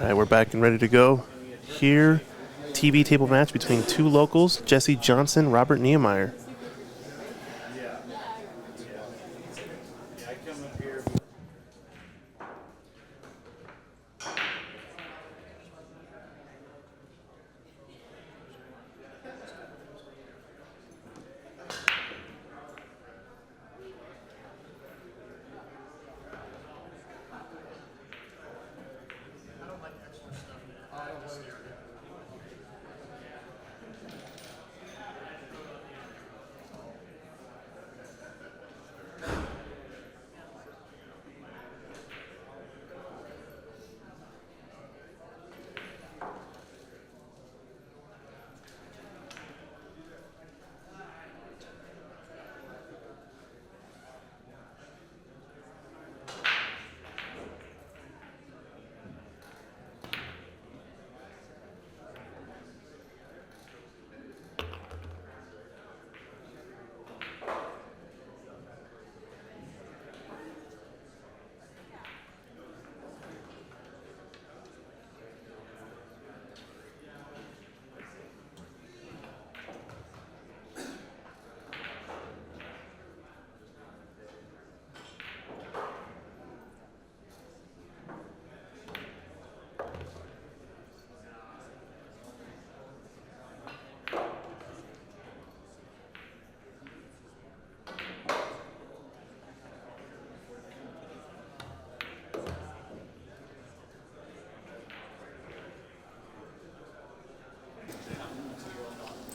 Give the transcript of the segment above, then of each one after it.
right, we're back and ready to go. Here, TV table match between two locals, Jesse Johnson, Robert Niemeyer.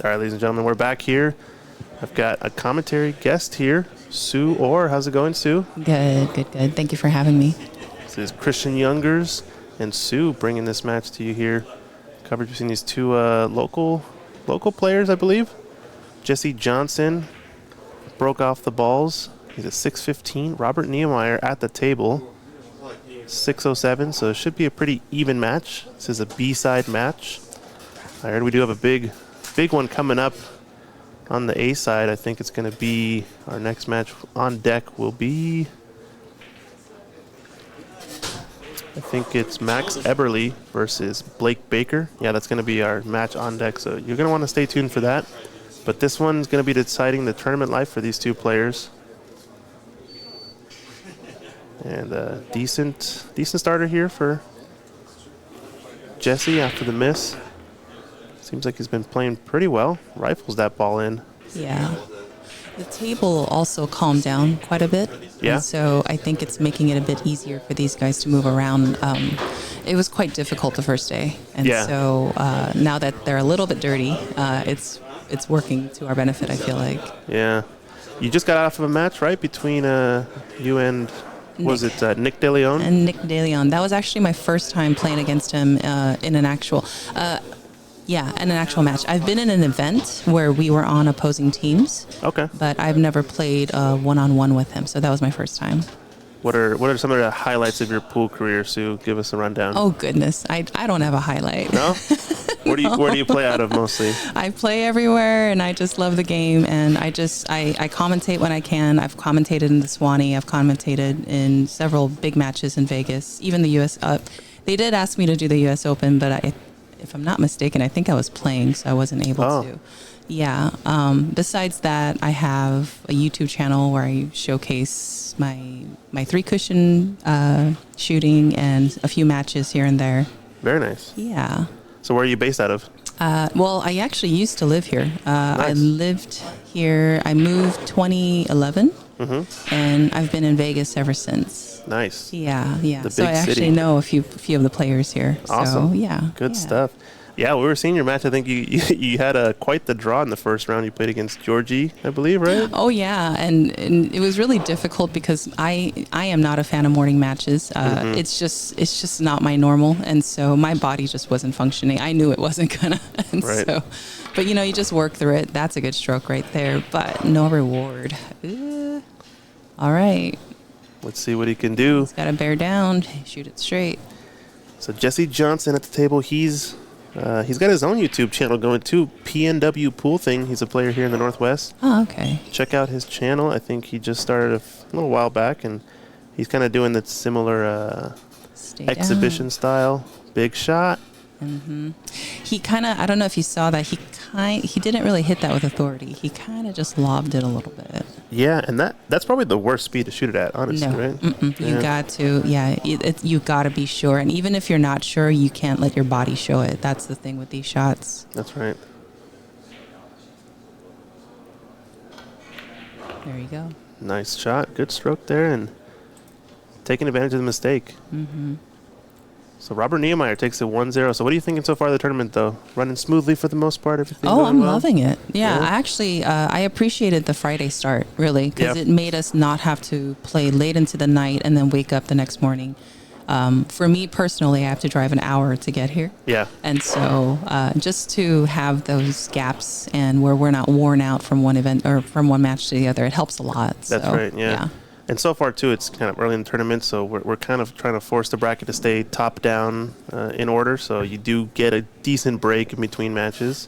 All right, ladies and gentlemen, we're back here. I've got a commentary guest here, Sue Orr. How's it going, Sue? Good, good, good. Thank you for having me. This is Christian Youngers and Sue bringing this match to you here. Coverage between these two local players, I believe. Jesse Johnson broke off the balls. He's at 6:15. Robert Niemeyer at the table, 6:07. So it should be a pretty even match. This is a B-side match. I heard we do have a big one coming up on the A side. I think it's going to be our next match on deck will be, I think it's Max Eberly versus Blake Baker. Yeah, that's going to be our match on deck, so you're going to want to stay tuned for that. But this one's going to be deciding the tournament life for these two players. And a decent starter here for Jesse after the miss. Seems like he's been playing pretty well. Rifles that ball in. Yeah. The table also calmed down quite a bit. Yeah. And so I think it's making it a bit easier for these guys to move around. It was quite difficult the first day. And so now that they're a little bit dirty, it's working to our benefit, I feel like. Yeah. You just got off of a match, right, between you and, Nick De Leon? And Nick De Leon. That was actually my first time playing against him in an actual... in an actual match. I've been in an event where we were on opposing teams. Okay. But I've never played one-on-one with him, so that was my first time. What are some of the highlights of your pool career, Sue? Give us a rundown. Oh, goodness. I don't have a highlight. No? Where do you play out of mostly? I play everywhere, and I just love the game, and I commentate when I can. I've commentated in the Swanee. I've commentated in several big matches in Vegas, even the U.S. They did ask me to do the U.S. Open, but if I'm not mistaken, I think I was playing, so I wasn't able to. Yeah. Besides that, I have a YouTube channel where I showcase my three-cushion shooting and a few matches here and there. Very nice. Yeah. So where are you based out of? Well, I actually used to live here. Nice. I lived here. I moved 2011, and I've been in Vegas ever since. Nice. Yeah, yeah. The so big I actually city. know a few of the players here. Awesome. So, yeah. Good stuff. Yeah, we were seeing your match. I think you had quite the draw in the first round. You played against Georgie, I believe, right? Oh yeah, and it was really difficult because I am not a fan of morning matches. It's just not my normal, and so my body just wasn't functioning. I knew it wasn't gonna, and right. so, but you just work through it. That's a good stroke right there, but no reward. All right. Let's see what he can do. He's got to bear down, shoot it straight. So Jesse Johnson at the table. He's got his own YouTube channel going too, PNW Pool Thing. He's a player here in the Northwest. Oh, okay. Check out his channel. I think he just started a little while back, and he's kind of doing that similar exhibition style Big shot. He kind of, I don't know if you saw that, he didn't really hit that with authority. He kind of just lobbed it a little bit. Yeah, and that's probably the worst speed to shoot it at, honestly, No, right? you got to, you got to be sure. And even if you're not sure, you can't let your body show it. That's the thing with these shots. That's right. There you go. Nice shot. Good stroke there, and taking advantage of the mistake. So Robert Niemeyer takes it 1-0. So what are you thinking so far of the tournament, though? Running smoothly for the most part? Everything going I'm well? loving it. Yeah, I actually, I appreciated the Friday start, really, because it made us not have to play late into the night and then wake up the next morning. For me personally, I have to drive an hour to get here. Yeah. And so just to have those gaps and where we're not worn out from one event or from one match to the other, it helps a lot. That's right, yeah. And so far, too, it's kind of early in the tournament, so we're kind of trying to force the bracket to stay top down in order, so you do get a decent break in between matches,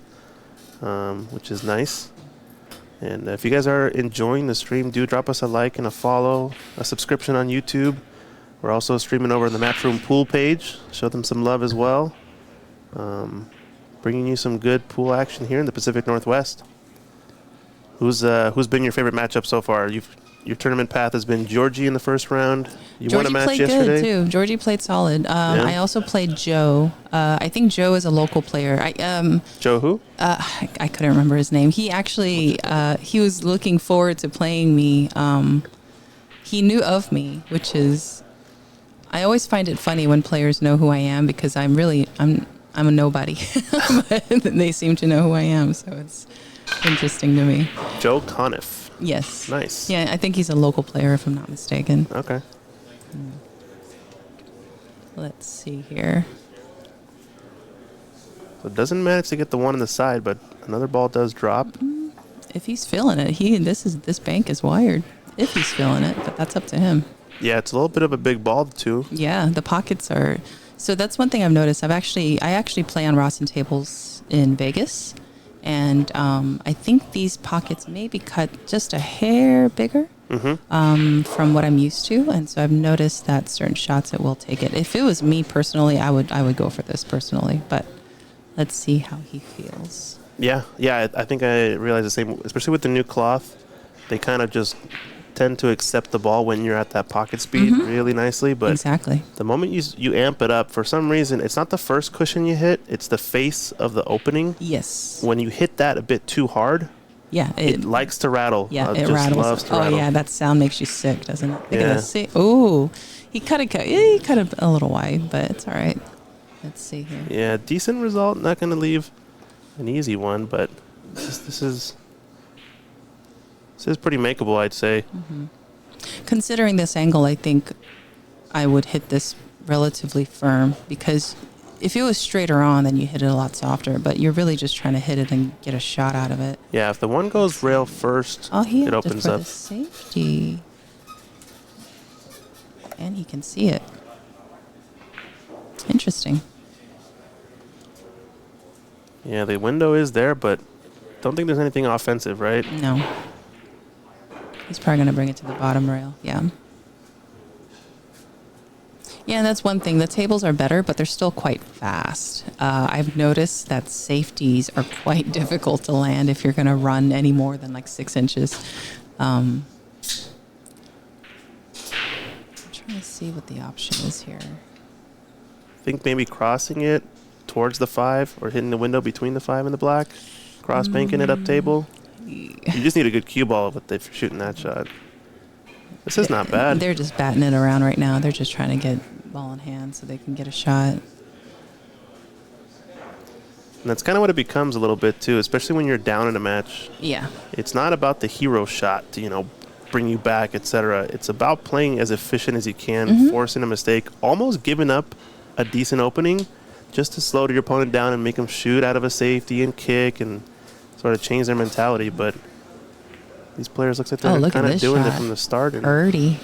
which is nice. And if you guys are enjoying the stream, do drop us a like and a follow, a subscription on YouTube. We're also streaming over the Matchroom pool page. Show them some love as well. Bringing you some good pool action here in the Pacific Northwest. Who's been your favorite matchup so far? Your tournament path has been Georgie in the first round. You won a match yesterday. Georgie played good, too. Georgie played solid. I also played Joe. I think Joe is a local player. Joe who? I couldn't remember his name. He actually, he was looking forward to playing me. He knew of me, which is, I always find it funny when players know who I am because I'm a nobody. But they seem to know who I am, so it's interesting to me. Joe Conniff. Yes. Nice. Yeah, I think he's a local player, if I'm not mistaken. Okay. Let's see here. So it doesn't manage to get the one on the side, but another ball does drop. If he's feeling it, this bank is wired. If he's feeling it, but that's up to him. Yeah, it's a little bit of a big ball, too. Yeah, the pockets are. So that's one thing I've noticed. I actually play on Ross and tables in Vegas. And I think these pockets may be cut just a hair bigger from what I'm used to. And so I've noticed that certain shots it will take it. If it was me personally, I would go for this personally. But let's see how he feels. Yeah, I think I realized the same, especially with the new cloth. They kind of just tend to accept the ball when you're at that pocket speed really nicely. But exactly. The moment you amp it up, for some reason, it's not the first cushion you hit, it's the face of the opening. Yes. When you hit that a bit too hard, it likes to rattle. Yeah, it just rattles. Loves to rattle. Yeah, that sound makes you sick, doesn't it? Look Yeah. at that. Oh, he cut it a little wide, but it's all right. Let's see here. Yeah, decent result. Not going to leave an easy one, but this is pretty makeable, I'd say. Considering this angle, I think I would hit this relatively firm because if it was straighter on, then you hit it a lot softer. But you're really just trying to hit it and get a shot out of it. Yeah, if the one goes rail first, he it opens up. The safety, and he can see it. Interesting. Yeah, the window is there, but don't think there's anything offensive, right? No. He's probably going to bring it to the bottom rail. Yeah. Yeah, and that's one thing. The tables are better, but they're still quite fast. I've noticed that safeties are quite difficult to land if you're going to run any more than like 6 inches. I'm trying to see what the option is here. I think maybe crossing it towards the 5 or hitting the window between the 5 and the black. Cross banking it up table. You just need a good cue ball if you're shooting that shot. This is not bad. They're just batting it around right now. They're just trying to get ball in hand so they can get a shot. And that's kind of what it becomes a little bit too, especially when you're down in a match. Yeah. It's not about the hero shot to, bring you back, etc. It's about playing as efficient as you can, forcing a mistake, almost giving up a decent opening just to slow your opponent down and make them shoot out of a safety and kick and sort of change their mentality. But these players looks like they're kind of doing it from the start. And birdie.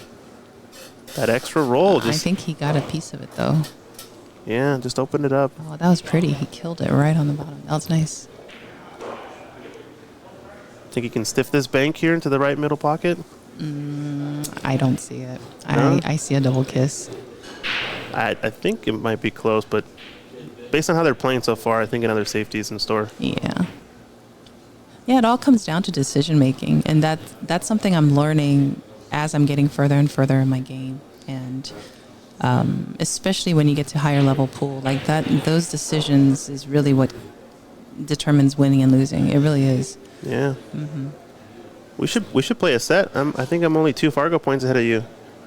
That extra roll. I think he got a piece of it, though. Yeah, just opened it up. Oh, that was pretty. He killed it right on the bottom. That was nice. Think he can stiff this bank here into the right middle pocket? I don't see it. No? I see a double kiss. I think it might be close, but based on how they're playing so far, I think another safety is in store. Yeah. Yeah, it all comes down to decision making, and that's something I'm learning as I'm getting further and further in my game, and especially when you get to higher level pool like that, those decisions is really what determines winning and losing. It really is. Yeah. We should play a set. I think I'm only 2 Fargo points ahead of you.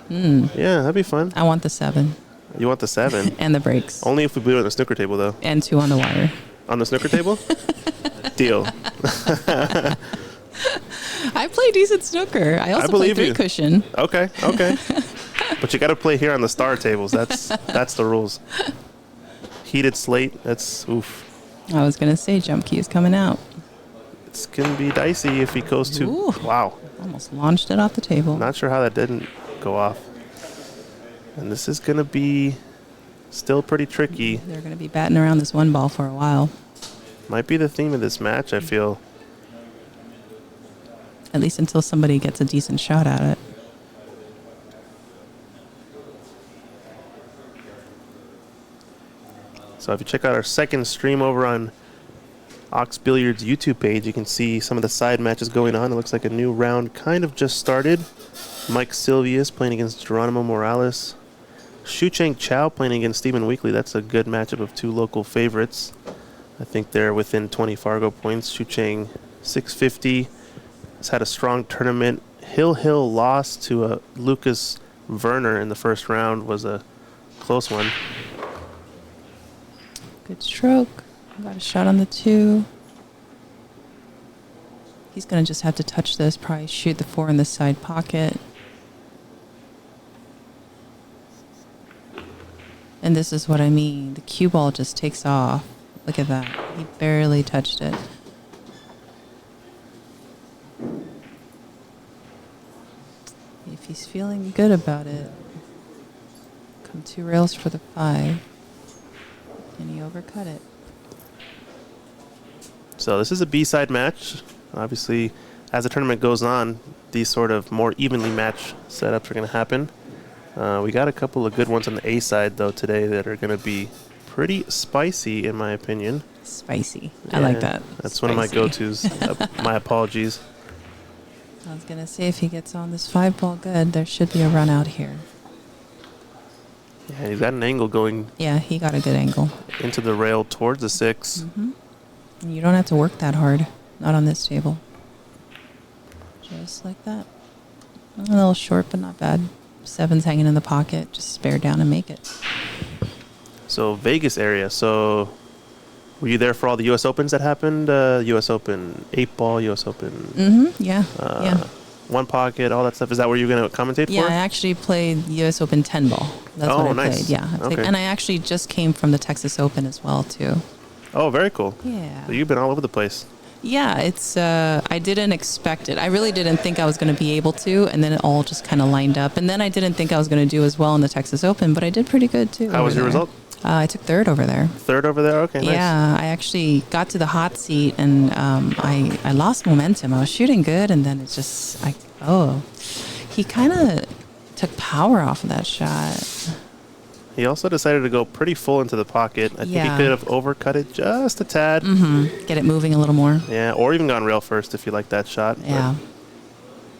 Yeah, that'd be fun. I want the 7 You want the 7? and the breaks, Only if we blew it on the snooker table, though. and 2 on the wire. On the snooker table? Deal. I play decent snooker. I also play believe 3 you. cushion. Okay. But you got to play here on the star tables. That's the rules. Heated slate. That's oof. I was gonna say jump key is coming out. It's gonna be dicey if he goes to. Ooh. Wow. Almost launched it off the table. Not sure how that didn't go off. And this is gonna be still pretty tricky. They're gonna be batting around this 1 ball for a while. Might be the theme of this match, I feel. At least until somebody gets a decent shot at it. So if you check out our second stream over on Ox Billiards YouTube page, you can see some of the side matches going on. It looks like a new round kind of just started. Mike Silvius playing against Geronimo Morales. Shu Cheng Chow playing against Stephen Weekly. That's a good matchup of 2 local favorites. I think they're within 20 Fargo points. Shu Cheng 650. Has had a strong tournament. Hill lost to Lucas Werner in the first round. Was a close one. Good stroke. Got a shot on the 2. He's going to just have to touch this, probably shoot the 4 in the side pocket. And this is what I mean. The cue ball just takes off. Look at that. He barely touched it. If he's feeling good about it, come 2 rails for the 5. And he overcut it. So this is a B-side match. Obviously, as the tournament goes on, these sort of more evenly matched setups are going to happen. We got a couple of good ones on the A side, though, today that are going to be pretty spicy, in my opinion. Spicy. I like that. That's spicy. one of my go-tos. My apologies. I was going to say, if he gets on this 5 ball good, there should be a run out here. Yeah, he's got an angle going Yeah, he got a good angle. into the rail towards the 6. And you don't have to work that hard. Not on this table. Just like that. A little short, but not bad. 7's hanging in the pocket. Just spare down and make it. So Vegas area. So were you there for all the U.S. Opens that happened? U.S. Open 8-ball, U.S. Open Yeah. Yeah. 1 pocket, all that stuff. Is that where you're going to commentate Yeah, for? I actually played U.S. Open 10 ball. That's what I nice. played. Yeah. Okay. And I actually just came from the Texas Open as well, too. Oh, very cool. Yeah. So you've been all over the place. Yeah, it's. I didn't expect it. I really didn't think I was going to be able to, and then it all just kind of lined up. And then I didn't think I was going to do as well in the Texas Open, but I did pretty good, too. How was your result? I took 3rd over there. 3rd over there? Okay, nice. Yeah, I actually got to the hot seat, and I lost momentum. I was shooting good, and then it's just, he kind of took power off of that shot. He also decided to go pretty full into the pocket. I think he Yeah. could have overcut it just a tad. Get it moving a little more. Yeah, or even gone rail first if you like that shot. Yeah.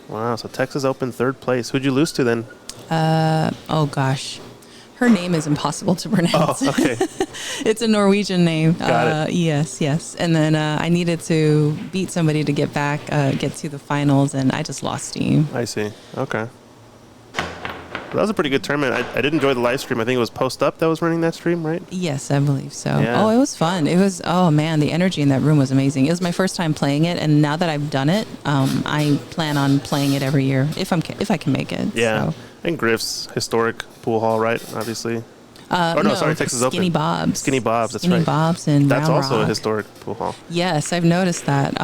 But, wow, so Texas Open 3rd place. Who'd you lose to then? Oh, gosh. Her name is impossible to pronounce. Oh, okay. It's a Norwegian name. Got it. Yes. And then I needed to beat somebody to get back, get to the finals, and I just lost steam. I see. Okay. Well, that was a pretty good tournament. I did enjoy the live stream. I think it was Post Up that was running that stream, right? Yes, I believe so. Yeah. Oh, it was fun. It was, oh man, the energy in that room was amazing. It was my first time playing it, and now that I've done it, I plan on playing it every year if I can make it. Yeah. So. And Griff's historic pool hall, right? Obviously. Texas Open. Skinny Bob's. Skinny Bob's, that's Skinny right. Bob's and That's Round also a Rock. historic pool hall. Yes, I've noticed that.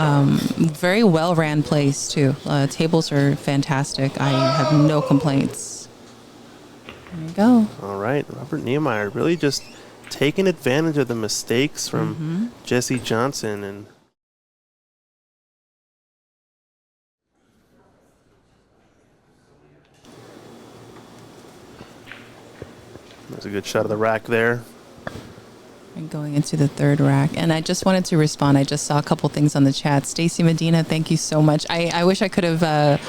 Very well ran place too. Tables are fantastic. I have no complaints. There you go. All right. Robert Niemeyer really just taking advantage of the mistakes from Jesse Johnson. And There's a good shot of the rack there. And going into the third rack. And I just wanted to respond. I just saw a couple things on the chat. Stacy Medina, thank you so much. I wish I could have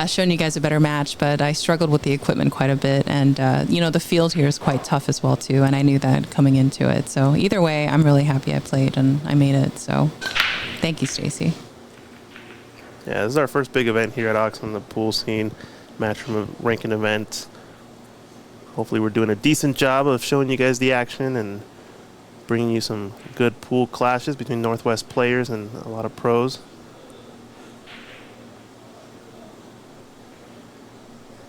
shown you guys a better match, but I struggled with the equipment quite a bit. And, the field here is quite tough as well, too. And I knew that coming into it. So either way, I'm really happy I played and I made it. So thank you, Stacy. Yeah, this is our first big event here at Oxford, the pool scene, match from a ranking event. Hopefully we're doing a decent job of showing you guys the action and bringing you some good pool clashes between Northwest players and a lot of pros.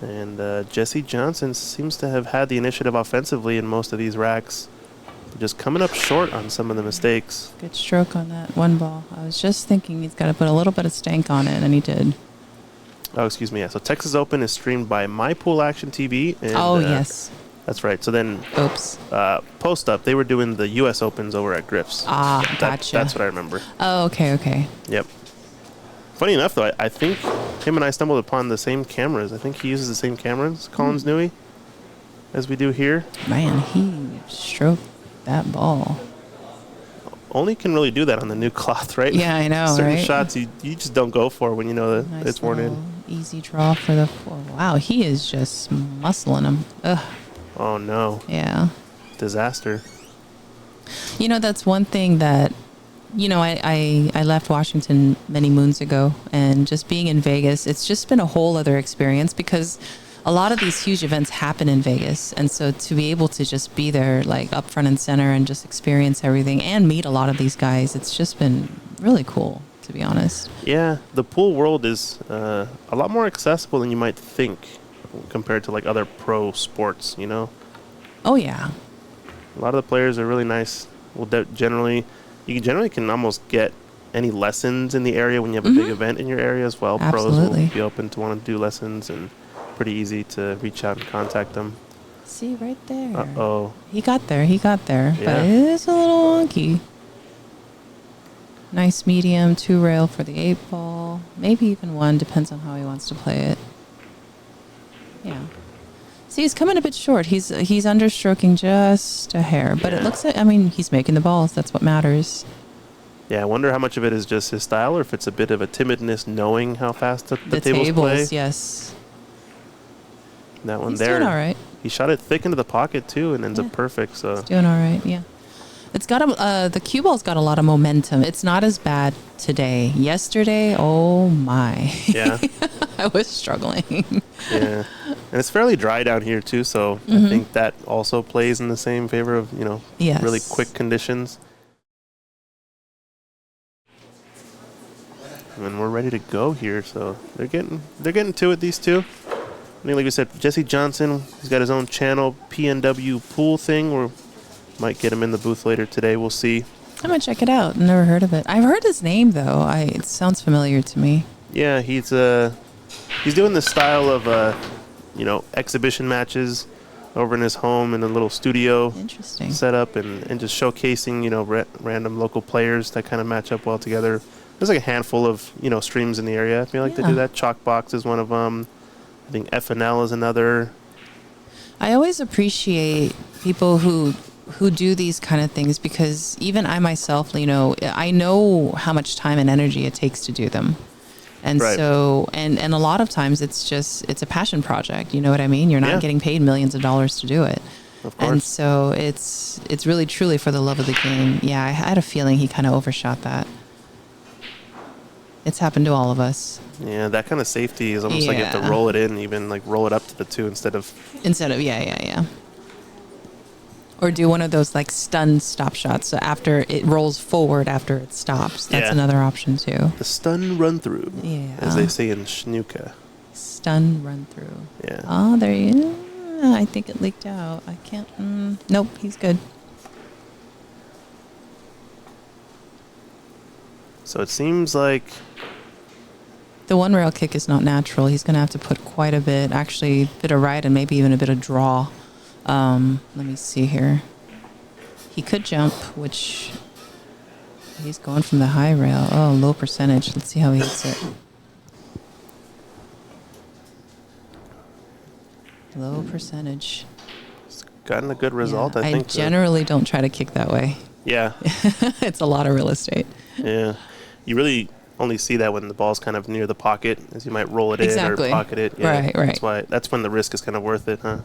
And Jesse Johnson seems to have had the initiative offensively in most of these racks. Just coming up short on some of the mistakes. Good stroke on that one ball. I was just thinking he's got to put a little bit of stank on it, and he did. Oh, excuse me. Yeah. So Texas Open is streamed by My Pool Action TV. And, yes. That's right. So then, oops. Post up, they were doing the U.S. Opens over at Griff's. Gotcha. That's what I remember. Oh, okay. Yep. Funny enough, though, I think him and I stumbled upon the same cameras. I think he uses the same cameras, Collins Newey, as we do here. Man, he stroked that ball. Only can really do that on the new cloth, right? Yeah, I know, Certain right? shots you just don't go for when you know that Nice it's worn in. Easy draw for the four. Wow, he is just muscling him. Ugh. Oh, no. Yeah. Disaster. That's one thing that, I left Washington many moons ago, and just being in Vegas, it's just been a whole other experience because a lot of these huge events happen in Vegas. And so to be able to just be there, like up front and center, and just experience everything and meet a lot of these guys, it's just been really cool, to be honest. Yeah, the pool world is a lot more accessible than you might think compared to like other pro sports, Oh, yeah. A lot of the players are really nice. You generally can almost get any lessons in the area when you have a big event in your area as well. Absolutely. Pros will be open to want to do lessons, and pretty easy to reach out and contact them. See, right there. Uh-oh. He got there, Yeah. but it is a little wonky. Nice medium, 2 rail for the 8 ball. Maybe even 1, depends on how he wants to play it. Yeah. See, he's coming a bit short. He's understroking just a hair, but it looks like, he's making the balls. That's what matters. Yeah, I wonder how much of it is just his style, or if it's a bit of a timidness knowing how fast the tables play. Yes. That one He's there. doing all right. He shot it thick into the pocket, too, and ends up perfect. So He's doing all right, yeah. It's got the cue ball's got a lot of momentum. It's not as bad today. Yesterday, oh my. Yeah. I was struggling. Yeah. And it's fairly dry down here, too, so I think that also plays in the same favor of, Yes. really quick conditions. And we're ready to go here, so they're getting to it, these two. I think, like we said, Jesse Johnson, he's got his own channel, PNW Pool thing. We might get him in the booth later today. We'll see. I'm going to check it out. Never heard of it. I've heard his name, though. It sounds familiar to me. Yeah, he's doing the style of, exhibition matches over in his home in a little studio. Interesting. Setup and just showcasing, random local players that kind of match up well together. There's like a handful of, streams in the area. I feel like they do that. Chalkbox is one of them. I think FNL is another. I always appreciate people who do these kind of things, because even I myself, I know how much time and energy it takes to do them. And so, and a lot of times it's a passion project. You know what I mean? You're not getting paid millions of dollars to do it. Of course. And so it's really truly for the love of the game. Yeah, I had a feeling he kind of overshot that. It's happened to all of us. Yeah, that kind of safety is almost like you have to roll it in, even like roll it up to the 2 instead of, yeah. Or do one of those like stun stop shots. So after it rolls forward after it stops. That's another option too. The stun run through. Yeah. As they say in Snooker. Stun run through. Yeah. Oh, there you go. I think it leaked out. I can't. Nope, he's good. So it seems like the 1 rail kick is not natural. He's going to have to put quite a bit, actually, a bit of right and maybe even a bit of draw. Let me see here. He could jump, which he's going from the high rail. Oh, low percentage. Let's see how he hits it. Low percentage. gotten a good result. Yeah, I think generally don't try to kick that way. Yeah. It's a lot of real estate. Yeah. You really only see that when the ball's kind of near the pocket, as you might roll it in or pocket it. Yeah, Right. That's when the risk is kind of worth it, huh?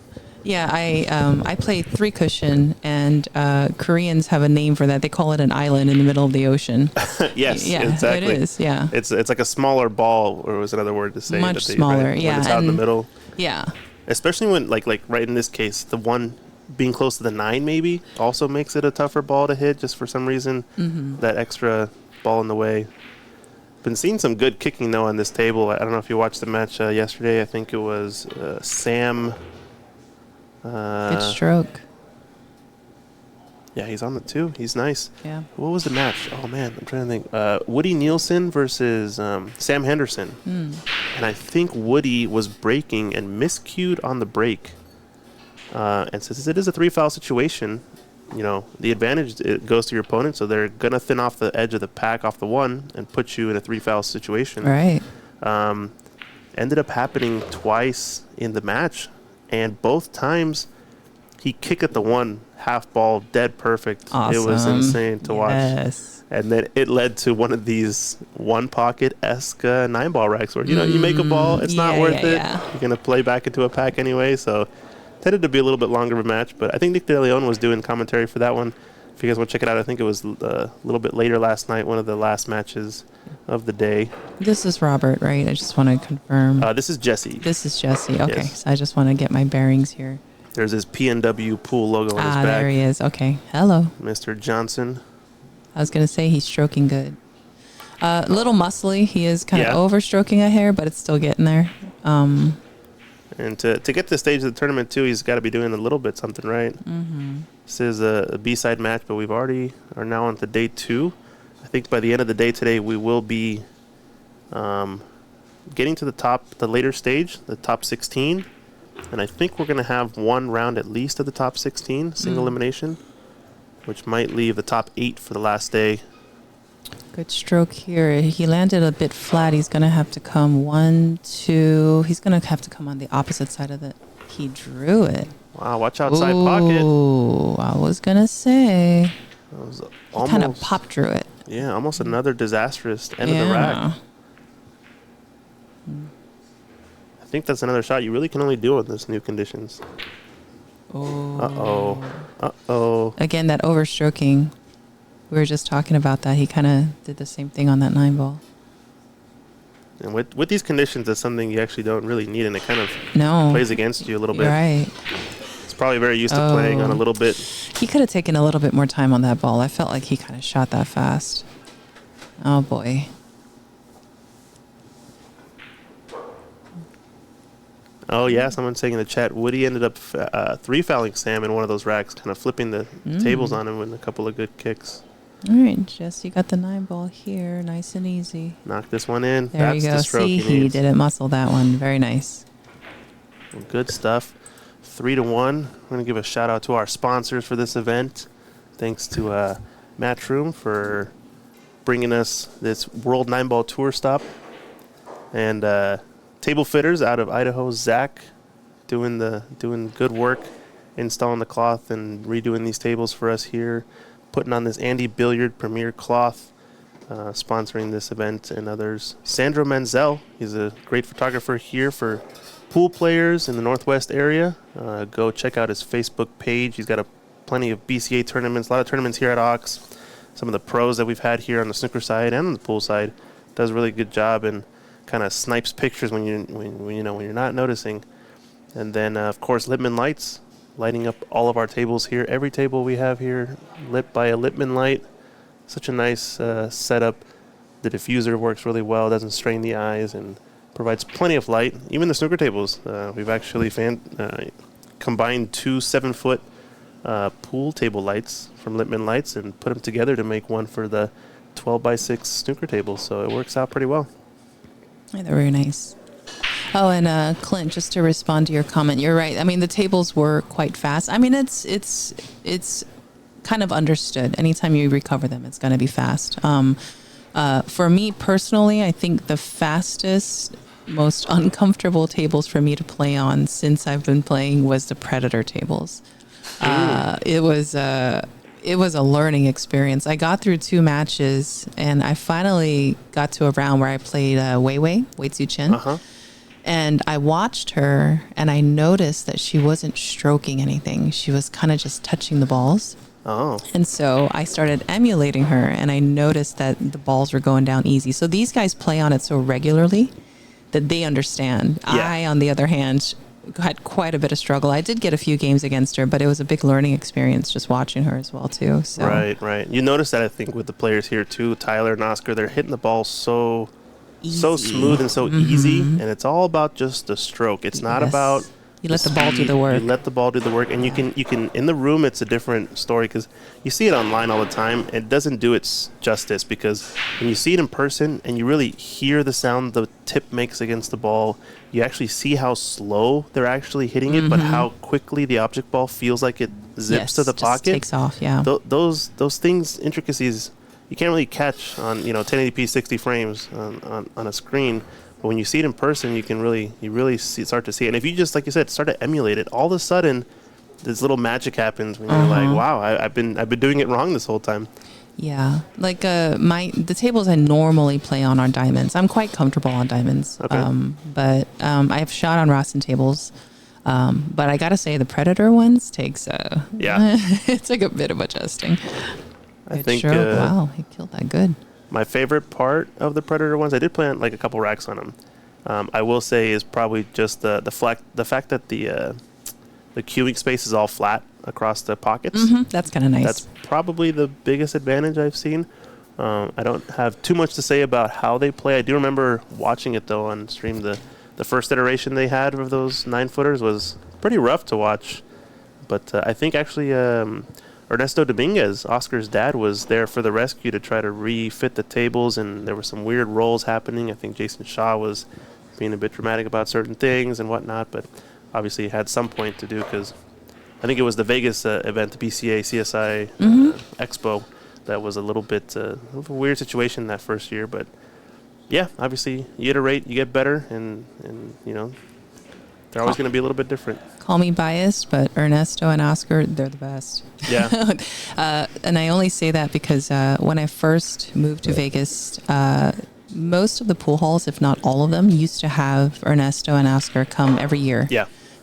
Yeah, I play 3-cushion, and Koreans have a name for that. They call it an island in the middle of the ocean. Yes, yeah, exactly. It is, yeah. It's like a smaller ball, or was another word to say. Much smaller, right? yeah. When it's out in the middle. Yeah. Especially when, like right in this case, the one being close to the 9 maybe also makes it a tougher ball to hit, just for some reason. Mm-hmm. That extra ball in the way. Been seeing some good kicking, though, on this table. I don't know if you watched the match yesterday. I think it was Sam... Good stroke. Yeah, he's on the 2. He's nice. Yeah. What was the match? Oh, man, I'm trying to think. Woody Nielsen versus Sam Henderson. And I think Woody was breaking and miscued on the break. And since it is a 3-foul situation, you know, the advantage it goes to your opponent, so they're going to thin off the edge of the pack off the 1 and put you in a 3-foul situation. Right. Ended up happening twice in the match. And both times, he kicked at the 1 half ball, dead perfect. Awesome. It was insane to watch. Yes. And then it led to one of these one pocket-esque 9-ball racks where, you know, you make a ball, it's not worth it. Yeah. You're going to play back into a pack anyway. So, tended to be a little bit longer of a match. But I think Nick De Leon was doing commentary for that one. If you guys want to check it out, I think it was a little bit later last night, one of the last matches of the day. This is Robert, right? I just want to confirm. This is Jesse. This is Jesse. Okay, Yes. so I just want to get my bearings here. There's his PNW pool logo on his back. There he is. Okay, hello. Mr. Johnson. I was going to say he's stroking good. A little muscly. He is kind of over-stroking a hair, but it's still getting there. And to get to the stage of the tournament, too, he's got to be doing a little bit something right. Mm-hmm. This is a B-side match, but we've already are now on to day 2. I think by the end of the day today, we will be getting to the later stage, the top 16. And I think we're going to have one round at least of the top 16, single elimination, which might leave the top 8 for the last day. Good stroke here. He landed a bit flat. He's going to have to come 1, 2. He's going to have to come on the opposite side of it. He drew it. Wow, watch outside pocket. Ooh, I was going to say. That was He kind of pop drew it. Yeah, almost another disastrous end of the rack. I think that's another shot you really can only do in this new conditions. Oh. Uh-oh. Again, that overstroking. We were just talking about that. He kind of did the same thing on that 9-ball. And with these conditions, that's something you actually don't really need, and it kind of plays against you a little bit. Right. It's probably very used to playing on a little bit. He could have taken a little bit more time on that ball. I felt like he kind of shot that fast. Oh, boy. Oh, yeah, someone's saying in the chat, Woody ended up 3-fouling Sam in one of those racks, kind of flipping the tables on him with a couple of good kicks. All right, Jess, you got the 9-ball here. Nice and easy. Knock this one in. There That's you go. the stroke he didn't muscle that one. Very nice. Well, good stuff. 3-1. I'm going to give a shout out to our sponsors for this event. Thanks to Matchroom for bringing us this World 9-Ball Tour stop. And Table Fitters out of Idaho, Zach, doing good work, installing the cloth and redoing these tables for us here. Putting on this Andy Billiard Premier cloth, sponsoring this event and others. Sandro Menzel, he's a great photographer here for pool players in the Northwest area. Go check out his Facebook page. He's got plenty of BCA tournaments, a lot of tournaments here at Ox. Some of the pros that we've had here on the snooker side and on the pool side. Does a really good job and kind of snipes pictures when you're not noticing. And then of course Lippmann lights. Lighting up all of our tables here. Every table we have here lit by a Lippmann light. Such a nice setup. The diffuser works really well, doesn't strain the eyes, and provides plenty of light. Even the snooker tables, we've actually combined 2 7-foot pool table lights from Lippmann Lights and put them together to make one for the 12x6 snooker table. So it works out pretty well. Yeah, they're very nice. Oh, and Clint, just to respond to your comment, you're right. I mean, the tables were quite fast. I mean, it's kind of understood. Anytime you recover them, it's going to be fast. For me personally, I think the fastest, most uncomfortable tables for me to play on since I've been playing was the Predator tables. It was a learning experience. I got through 2 matches, and I finally got to a round where I played Wei Tzu Chen. And I watched her, and I noticed that she wasn't stroking anything. She was kind of just touching the balls. Oh. And so I started emulating her, and I noticed that the balls were going down easy. So these guys play on it so regularly that they understand. Yeah. I, on the other hand, had quite a bit of struggle. I did get a few games against her, but it was a big learning experience just watching her as well, too. So. Right. You notice that, I think, with the players here, too. Tyler and Oscar, they're hitting the ball so smooth and so easy, and it's all about just the stroke. It's not about you let the ball do the work. You let the ball do the work, and you can in the room it's a different story because you see it online all the time. It doesn't do its justice because when you see it in person and you really hear the sound the tip makes against the ball, you actually see how slow they're actually hitting it, but how quickly the object ball feels like it zips to the pocket. Takes off. Yeah. Those things, intricacies, you can't really catch on 1080p 60 frames on a screen, but when you see it in person, you really start to see it. And if you just, like you said, start to emulate it, all of a sudden this little magic happens when you're like, wow, I've been doing it wrong this whole time. Yeah, like the tables I normally play on are diamonds. I'm quite comfortable on diamonds, but I have shot on Rosten tables. But I gotta say the Predator ones takes it took a bit of adjusting. I think wow, he killed that good. My favorite part of the Predator ones, I did play on like a couple racks on them. I will say is probably just the fact that the queuing space is all flat across the pockets. That's kind of nice. That's probably the biggest advantage I've seen. I don't have too much to say about how they play. I do remember watching it though on stream. The first iteration they had of those 9-footers was pretty rough to watch. But I think actually Ernesto Dominguez, Oscar's dad, was there for the rescue to try to refit the tables, and there were some weird rolls happening. I think Jason Shaw was being a bit dramatic about certain things and whatnot, but obviously had some point to do because I think it was the Vegas event, the BCA CSI Expo, that was a little bit of a weird situation that first year. But yeah, obviously you iterate, you get better, and they're always going to be a little bit different. Call me biased, but Ernesto and Oscar, they're the best. Yeah. And I only say that because when I first moved to Vegas, most of the pool halls, if not all of them, used to have Ernesto and Oscar come every year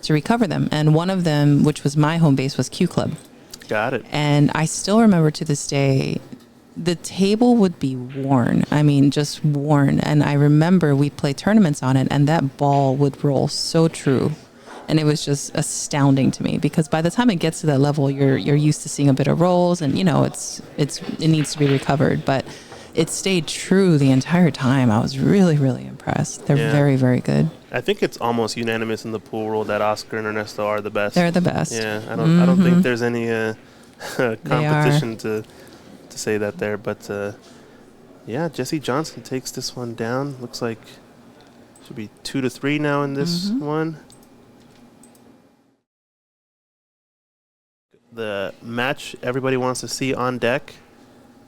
to recover them. And one of them, which was my home base, was Q Club. Got it. And I still remember to this day, the table would be worn. I mean, just worn. And I remember we'd play tournaments on it, and that ball would roll so true. And it was just astounding to me because by the time it gets to that level, you're used to seeing a bit of rolls, and it needs to be recovered. But it stayed true the entire time. I was really, really impressed. They're very, very good. I think it's almost unanimous in the pool world that Oscar and Ernesto are the best. They're the best. Yeah, I don't think there's any competition to say that there. But Jesse Johnson takes this one down. Looks like should be 2-3 now in this one. The match everybody wants to see on deck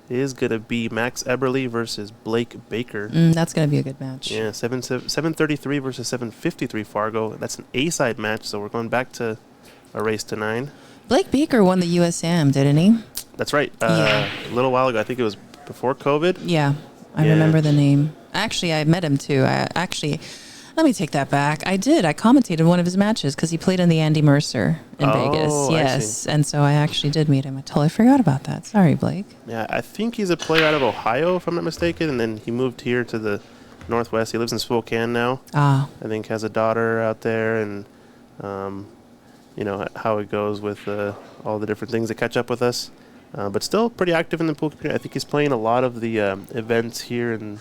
is going to be Max Eberle versus Blake Baker. That's going to be a good match. Yeah, 733 versus 753 Fargo. That's an A-side match, so we're going back to a race to 9. Blake Baker won the USM, didn't he? That's right. A little while ago. I think it was before COVID. Yeah, I remember the name. Actually, I met him too. Let me take that back. I did. I commentated one of his matches because he played in the Andy Mercer in Vegas. Yes. And so I actually did meet him. I totally forgot about that. Sorry, Blake. Yeah, I think he's a player out of Ohio, if I'm not mistaken. And then he moved here to the Northwest. He lives in Spokane now. I think has a daughter out there. And, how it goes with all the different things that catch up with us. But still pretty active in the pool community. I think he's playing a lot of the events here in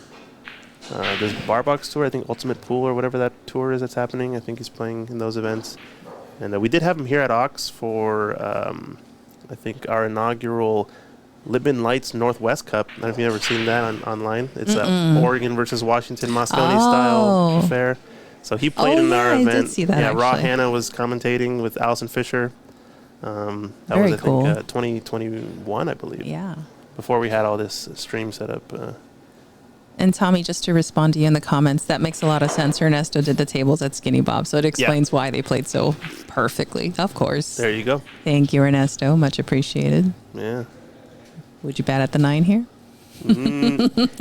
this Barbox tour, I think Ultimate Pool or whatever that tour is that's happening. I think he's playing in those events. And we did have him here at Ox for, I think, our inaugural Libin Lights Northwest Cup. I don't know if you've ever seen that online. It's Oregon versus Washington Moscone style affair. So he played in our event. I did see that, Raw Hanna was commentating with Allison Fisher. That Very was, I cool. think, 2021, I believe. Yeah. Before we had all this stream set up. And Tommy, just to respond to you in the comments, that makes a lot of sense. Ernesto did the tables at Skinny Bob, so it explains why they played so perfectly. Of course. There you go. Thank you, Ernesto. Much appreciated. Yeah. Would you bat at the 9 here?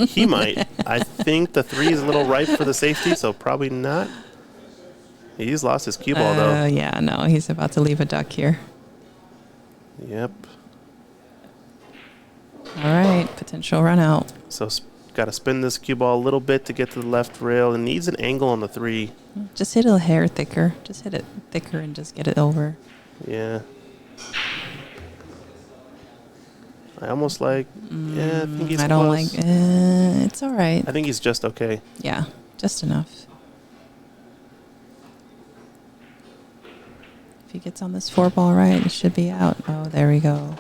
He might. I think the 3 is a little ripe for the safety, so probably not. He's lost his cue ball, though. Yeah, no, he's about to leave a duck here. Yep. All right, potential run out. So got to spin this cue ball a little bit to get to the left rail. And needs an angle on the 3. Just hit it a hair thicker. Just hit it thicker and just get it over. Yeah. I almost like, I think he's I don't close. like, it's all right. I think he's just okay. Yeah, just enough. If he gets on this 4 ball right, it should be out. Oh, there we go.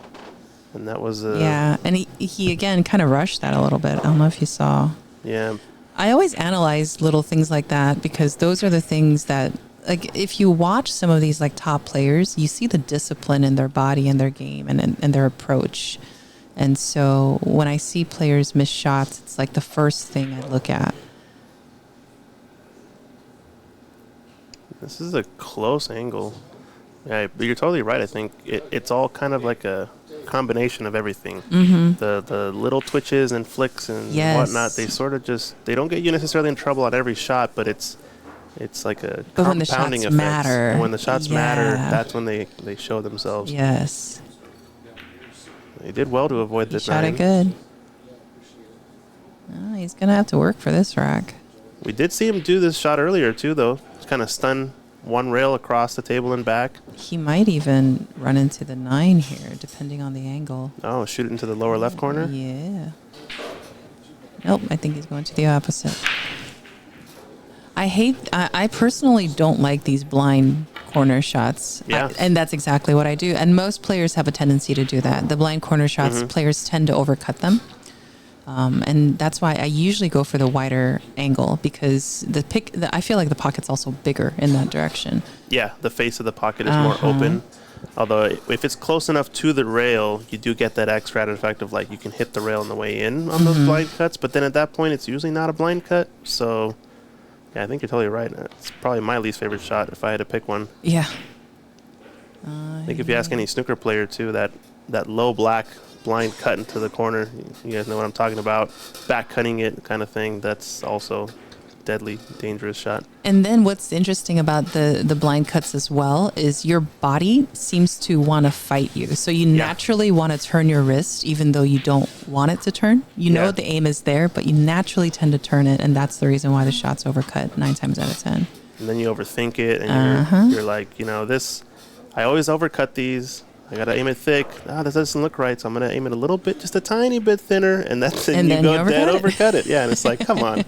And that was yeah, and he again kind of rushed that a little bit. I don't know if you saw. Yeah. I always analyze little things like that because those are the things that, like, if you watch some of these like top players, you see the discipline in their body and their game and their approach. And so when I see players miss shots, it's like the first thing I look at. This is a close angle. Yeah, but you're totally right. I think it's all kind of like a combination of everything. Mm-hmm. The little twitches and flicks and Yes. whatnot, they sort of just, they don't get you necessarily in trouble on every shot, but it's like a But when the compounding shots effect. matter. And when the shots matter, Yeah. that's when they show themselves. Yes. They did well to avoid He the shot 9. it good. Oh, he's going to have to work for this rack. We did see him do this shot earlier too, though. Just kind of stun one rail across the table and back. He might even run into the 9 here, depending on the angle. Oh, shoot it into the lower left corner? Yeah. Nope, I think he's going to the opposite. I personally don't like these blind corner shots. Yeah. And that's exactly what I do. And most players have a tendency to do that. The blind corner shots, players tend to overcut them. And that's why I usually go for the wider angle because I feel like the pocket's also bigger in that direction. Yeah, the face of the pocket is more open. Although if it's close enough to the rail, you do get that extra added effect of like you can hit the rail on the way in on those blind cuts. But then at that point, it's usually not a blind cut. So yeah, I think you're totally right. It's probably my least favorite shot if I had to pick one. Yeah. I think if you ask any snooker player too, that low black blind cut into the corner, you guys know what I'm talking about, back cutting it kind of thing, that's also deadly dangerous shot. And then what's interesting about the blind cuts as well is your body seems to want to fight you. So you naturally want to turn your wrist even though you don't want it to turn. You know the aim is there, but you naturally tend to turn it, and that's the reason why the shot's overcut 9 times out of 10. And then you overthink it, and you're like, this, I always overcut these. I gotta aim it thick. This doesn't look right, so I'm gonna aim it a little bit, just a tiny bit thinner, and then you go dead overcut it. Yeah, and it's like, come on.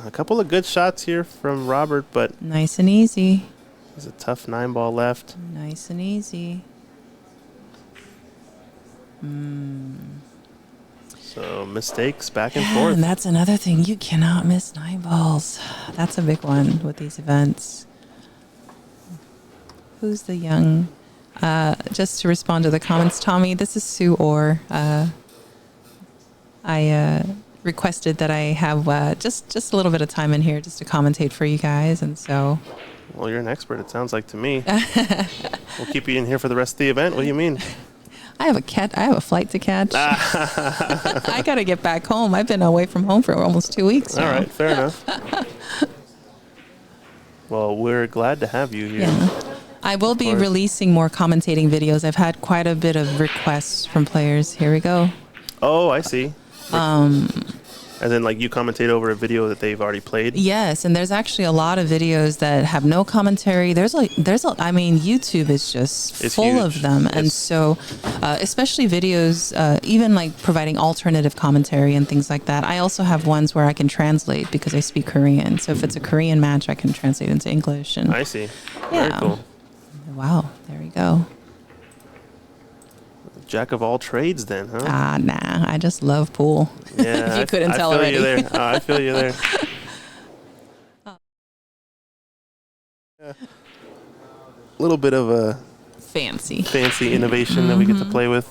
A couple of good shots here from Robert, but nice and easy. He's a tough 9-ball left. Nice and easy. So mistakes back and forth. And that's another thing. You cannot miss 9 balls. That's a big one with these events. Who's the young? Just to respond to the comments, Tommy, this is Sue Orr. I requested that I have just a little bit of time in here just to commentate for you guys, and so. Well, you're an expert, it sounds like to me. We'll keep you in here for the rest of the event. What do you mean? I have a flight to catch. I got to get back home. I've been away from home for almost 2 weeks now. All right, fair enough. Well, we're glad to have you here. Yeah. I will be releasing more commentating videos. I've had quite a bit of requests from players. Here we go. Oh, I see. As in, like, you commentate over a video that they've already played? Yes, and there's actually a lot of videos that have no commentary. YouTube is just full huge. of them. And so, especially videos, even like providing alternative commentary and things like that. I also have ones where I can translate because I speak Korean. So if it's a Korean match, I can translate into English. And I see. Very cool. Wow, there we go. Jack of all trades then, huh? Nah, I just love pool. Yeah, if you couldn't tell already. I feel you there. A little bit of a fancy innovation that we get to play with.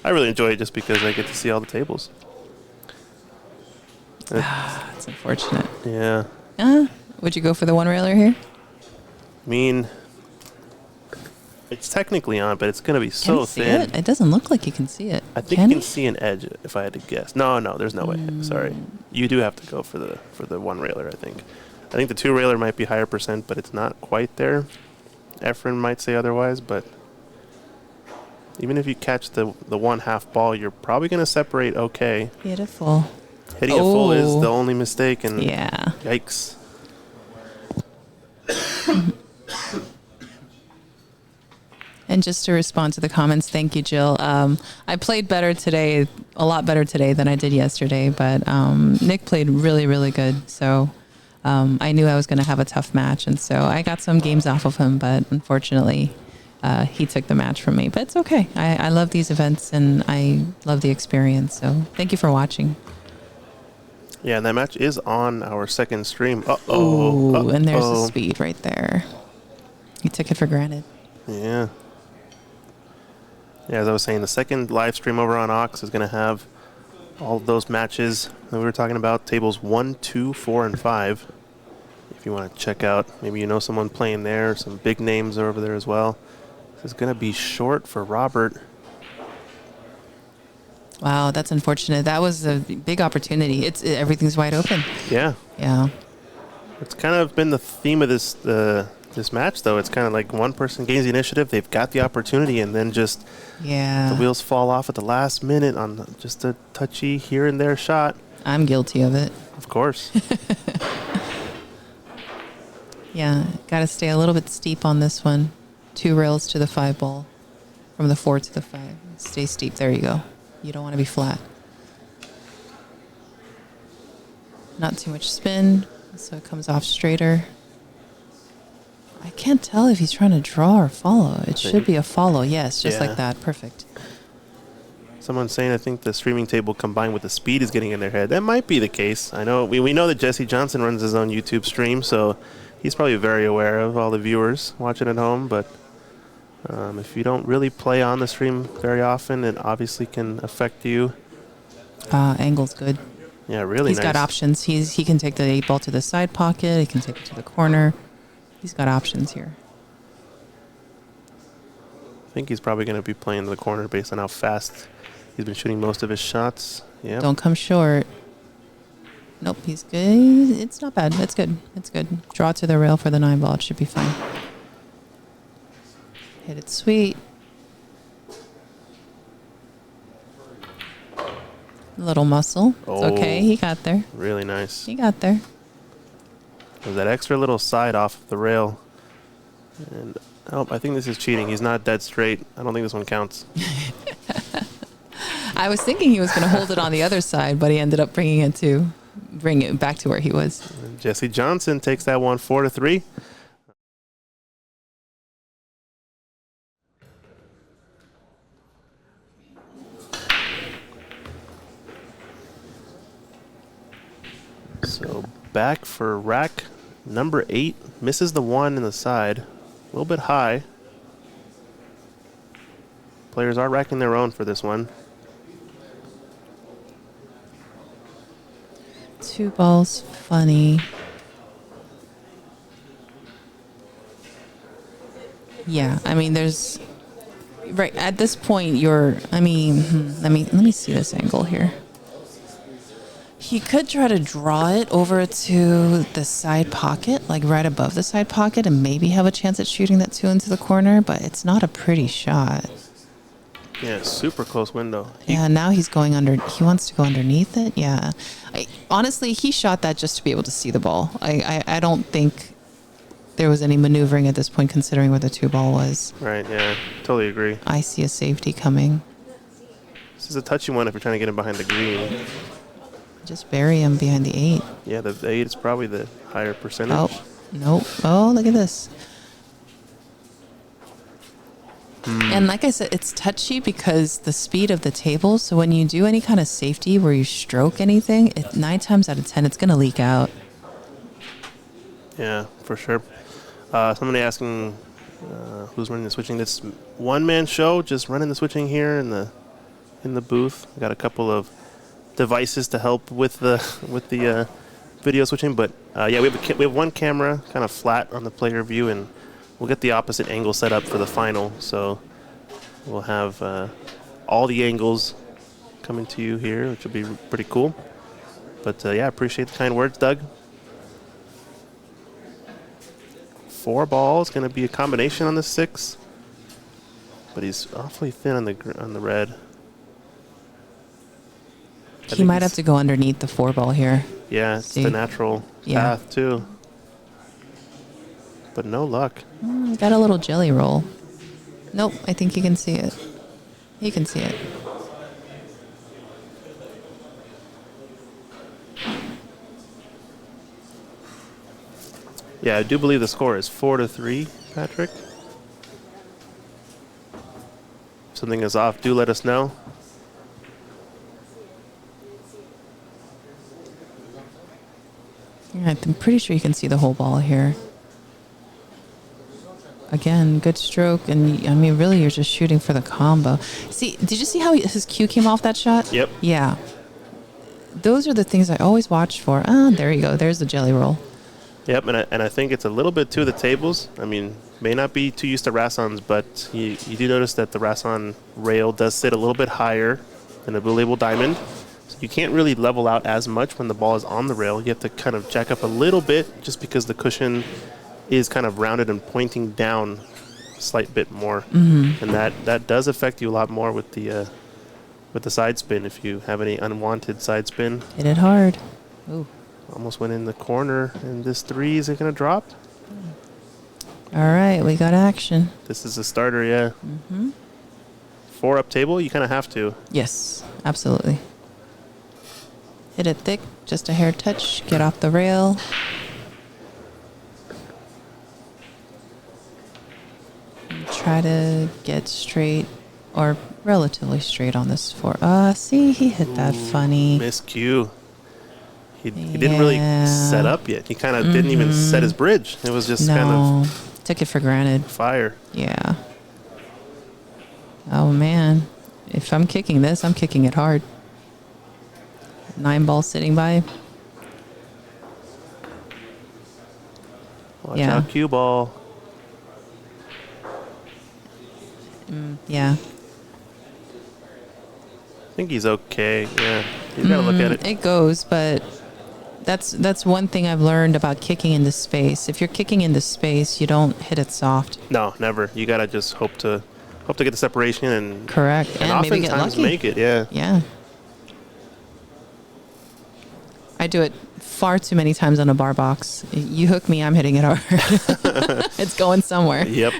I really enjoy it just because I get to see all the tables. It's unfortunate. Yeah. Would you go for the one railer here? I mean, it's technically on, but it's going to be Can so you see thin. it? It doesn't look like you can see it. I think you can see an edge if I had to guess. No, there's no way. Sorry. You do have to go for the one railer, I think. I think the two railer might be higher percent, but it's not quite there. Efren might say otherwise, but even if you catch the one half ball, you're probably going to separate okay. Beautiful. Hitting a full is the only mistake, and yeah. Yikes. And just to respond to the comments, thank you, Jill. I played better today, a lot better today than I did yesterday, but Nick played really, really good. So I knew I was going to have a tough match, and so I got some games off of him, but unfortunately he took the match from me. But it's okay. I love these events, and I love the experience. So thank you for watching. Yeah, and that match is on our second stream. Oh, and there's the speed right there. He took it for granted. Yeah. Yeah, as I was saying, the second live stream over on Ox is going to have all of those matches that we were talking about, tables 1, 2, 4, and 5. If you want to check out, maybe you know someone playing there, some big names are over there as well. This is going to be short for Robert. Wow, that's unfortunate. That was a big opportunity. Everything's wide open. Yeah. Yeah. It's kind of been the theme of this match, though. It's kind of like one person gains the initiative, they've got the opportunity, and then just the wheels fall off at the last minute on just a touchy here and there shot. I'm guilty of it. Of course. Yeah, got to stay a little bit steep on this one. 2 rails to the 5 ball, from the 4 to the 5. Stay steep. There you go. You don't want to be flat. Not too much spin, so it comes off straighter. I can't tell if he's trying to draw or follow. It should be a follow. Yes, just like that. Perfect. Someone's saying I think the streaming table combined with the speed is getting in their head. That might be the case. I know we know that Jesse Johnson runs his own YouTube stream, so he's probably very aware of all the viewers watching at home, but if you don't really play on the stream very often, it obviously can affect you. Angle's good. Yeah, really He's nice. got options. He can take the 8 ball to the side pocket. He can take it to the corner. He's got options here. I think he's probably going to be playing the corner based on how fast he's been shooting most of his shots. Yeah. Don't come short. Nope, he's good. It's not bad. It's good. It's good. Draw to the rail for the 9 ball. It should be fine. Hit it sweet. Little muscle. It's okay. He got there. Really nice. He got there. There's that extra little side off of the rail. And I think this is cheating. He's not dead straight. I don't think this one counts. I was thinking he was going to hold it on the other side, but he ended up bringing it back to where he was. And Jesse Johnson takes that one 4-3. So back for rack number 8. Misses the 1 in the side. A little bit high. Players are racking their own for this one. 2 balls, funny. Yeah, I mean, there's right at this point. Let me see this angle here. He could try to draw it over to the side pocket, like right above the side pocket, and maybe have a chance at shooting that 2 into the corner. But it's not a pretty shot. Yeah, super close window. Yeah, now he's going under. He wants to go underneath it. Yeah, honestly, he shot that just to be able to see the ball. I don't think there was any maneuvering at this point, considering where the 2 ball was. Right. Yeah. Totally agree. I see a safety coming. This is a touchy one if you're trying to get him behind the green. Just bury him behind the 8. Yeah, the 8 is probably the higher percentage. Oh, nope. Oh, look at this. And like I said, it's touchy because the speed of the table. So when you do any kind of safety where you stroke anything, 9 times out of 10, it's going to leak out. Yeah, for sure. Somebody asking who's running the switching. This one-man show, just running the switching here in the booth. We got a couple of devices to help with the video switching. But yeah, we have one camera kind of flat on the player view, and we'll get the opposite angle set up for the final. So we'll have all the angles coming to you here, which will be pretty cool. But yeah, appreciate the kind words, Doug. 4 balls, going to be a combination on the 6, but he's awfully thin on the red. He might have to go underneath the 4 ball here. Yeah, it's the natural path too. But no luck. Got a little jelly roll. Nope, I think you can see it. You can see it. Yeah, I do believe the score is 4-3, Patrick. If something is off, do let us know. Yeah, I'm pretty sure you can see the whole ball here. Again, good stroke, and I mean, really, you're just shooting for the combo. See, did you see how his cue came off that shot? Yep. Yeah. Those are the things I always watch for. Ah, there you go. There's the jelly roll. Yep, and I think it's a little bit to the tables. I mean, may not be too used to Rassons, but you do notice that the Rasson rail does sit a little bit higher than a Blue Label Diamond. So you can't really level out as much when the ball is on the rail. You have to kind of jack up a little bit just because the cushion is kind of rounded and pointing down a slight bit more. And that does affect you a lot more with the side spin if you have any unwanted side spin. Hit it hard. Ooh. Almost went in the corner, and this 3 is it going to drop? All right, we got action. This is a starter, yeah. 4 up table, you kind of have to. Yes, absolutely. Hit it thick, just a hair touch, get off the rail. Try to get straight or relatively straight on this 4. See, he hit that funny. Miscue. He didn't really set up yet. He kind of didn't even set his bridge. It was just kind of... Took it for granted. Fire. Yeah. Oh, man. If I'm kicking this, I'm kicking it hard. 9 ball sitting by. Watch out, cue ball. Yeah. I think he's okay. Yeah. He's got to look at it. It goes, but that's one thing I've learned about kicking into space. If you're kicking into space, you don't hit it soft. No, never. You got to just hope to get the separation and... Correct. And maybe get oftentimes lucky. make it, yeah. Yeah. I do it far too many times on a bar box. You hook me, I'm hitting it hard. It's going somewhere. Yep.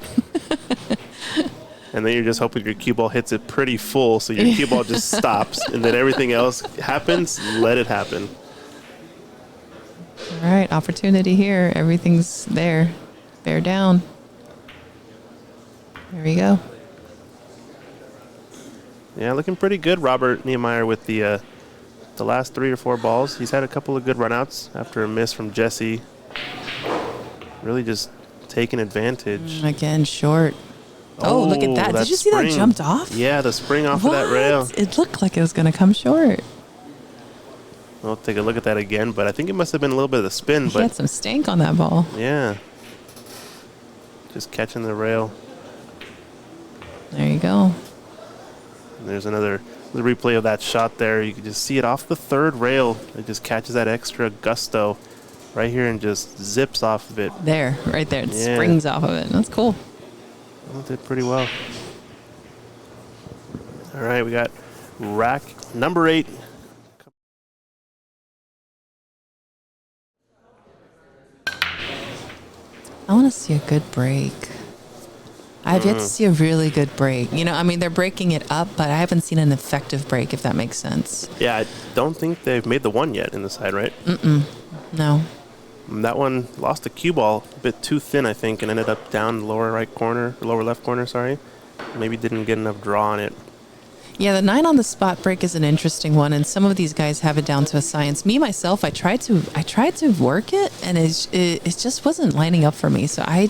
And then you're just hoping your cue ball hits it pretty full, so your cue ball just stops, and then everything else happens. Let it happen. All right, opportunity here. Everything's there. Bear down. There we go. Yeah, looking pretty good, Robert Niemeyer, with the last 3 or 4 balls. He's had a couple of good runouts after a miss from Jesse. Really just taking advantage. Again, short. Oh, look at that. Did you see that jumped off? Yeah, the spring off of that rail. It looked like it was going to come short. We'll take a look at that again, but I think it must have been a little bit of the spin. He had some stank on that ball. Yeah. Just catching the rail. There you go. And there's another replay of that shot there. You can just see it off the 3rd rail. It just catches that extra gusto right here and just zips off of it. There, right there. It springs off of it. That's cool. Well, did pretty well. All right, we got rack number 8. I want to see a good break. I've yet to see a really good break. You know, I mean, they're breaking it up, but I haven't seen an effective break, if that makes sense. Yeah, I don't think they've made the 1 yet in the side, right? No. That one lost the cue ball a bit too thin, I think, and ended up down the lower left corner, sorry. Maybe didn't get enough draw on it. Yeah, the 9 on the spot break is an interesting one, and some of these guys have it down to a science. Me, myself, I tried to work it, and it just wasn't lining up for me. So I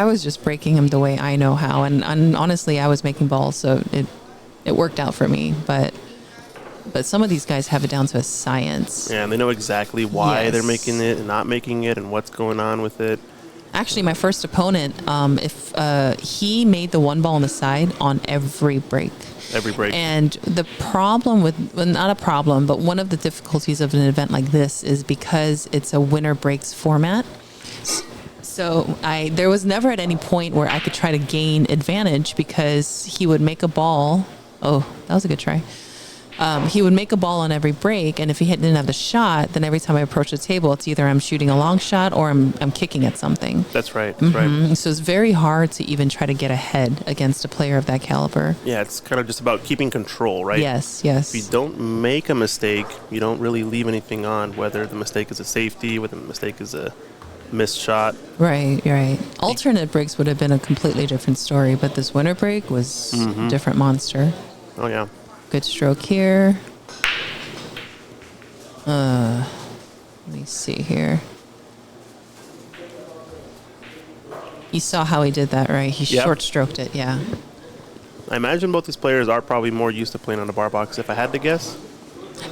was just breaking them the way I know how, and honestly, I was making balls, so it worked out for me. But But some of these guys have it down to a science. Yeah, and they know exactly why Yes. they're making it and not making it and what's going on with it. Actually, my first opponent, if he made the one ball on the side on every break. Every break. And the problem with, well, not a problem, but one of the difficulties of an event like this is because it's a winner breaks format. So there was never at any point where I could try to gain advantage because he would make a ball. Oh, that was a good try. He would make a ball on every break, and if he didn't have the shot, then every time I approach the table, it's either I'm shooting a long shot or I'm kicking at something. That's right. That's right. So it's very hard to even try to get ahead against a player of that caliber. Yeah, it's kind of just about keeping control, right? Yes, yes. If you don't make a mistake, you don't really leave anything on, whether the mistake is a safety, whether the mistake is a missed shot. Right, right. Alternate breaks would have been a completely different story, but this winner break was a different monster. Oh, yeah. Good stroke here. Let me see here. You saw how he did that, right? He short stroked it, yeah. I imagine both these players are probably more used to playing on a bar box, if I had to guess.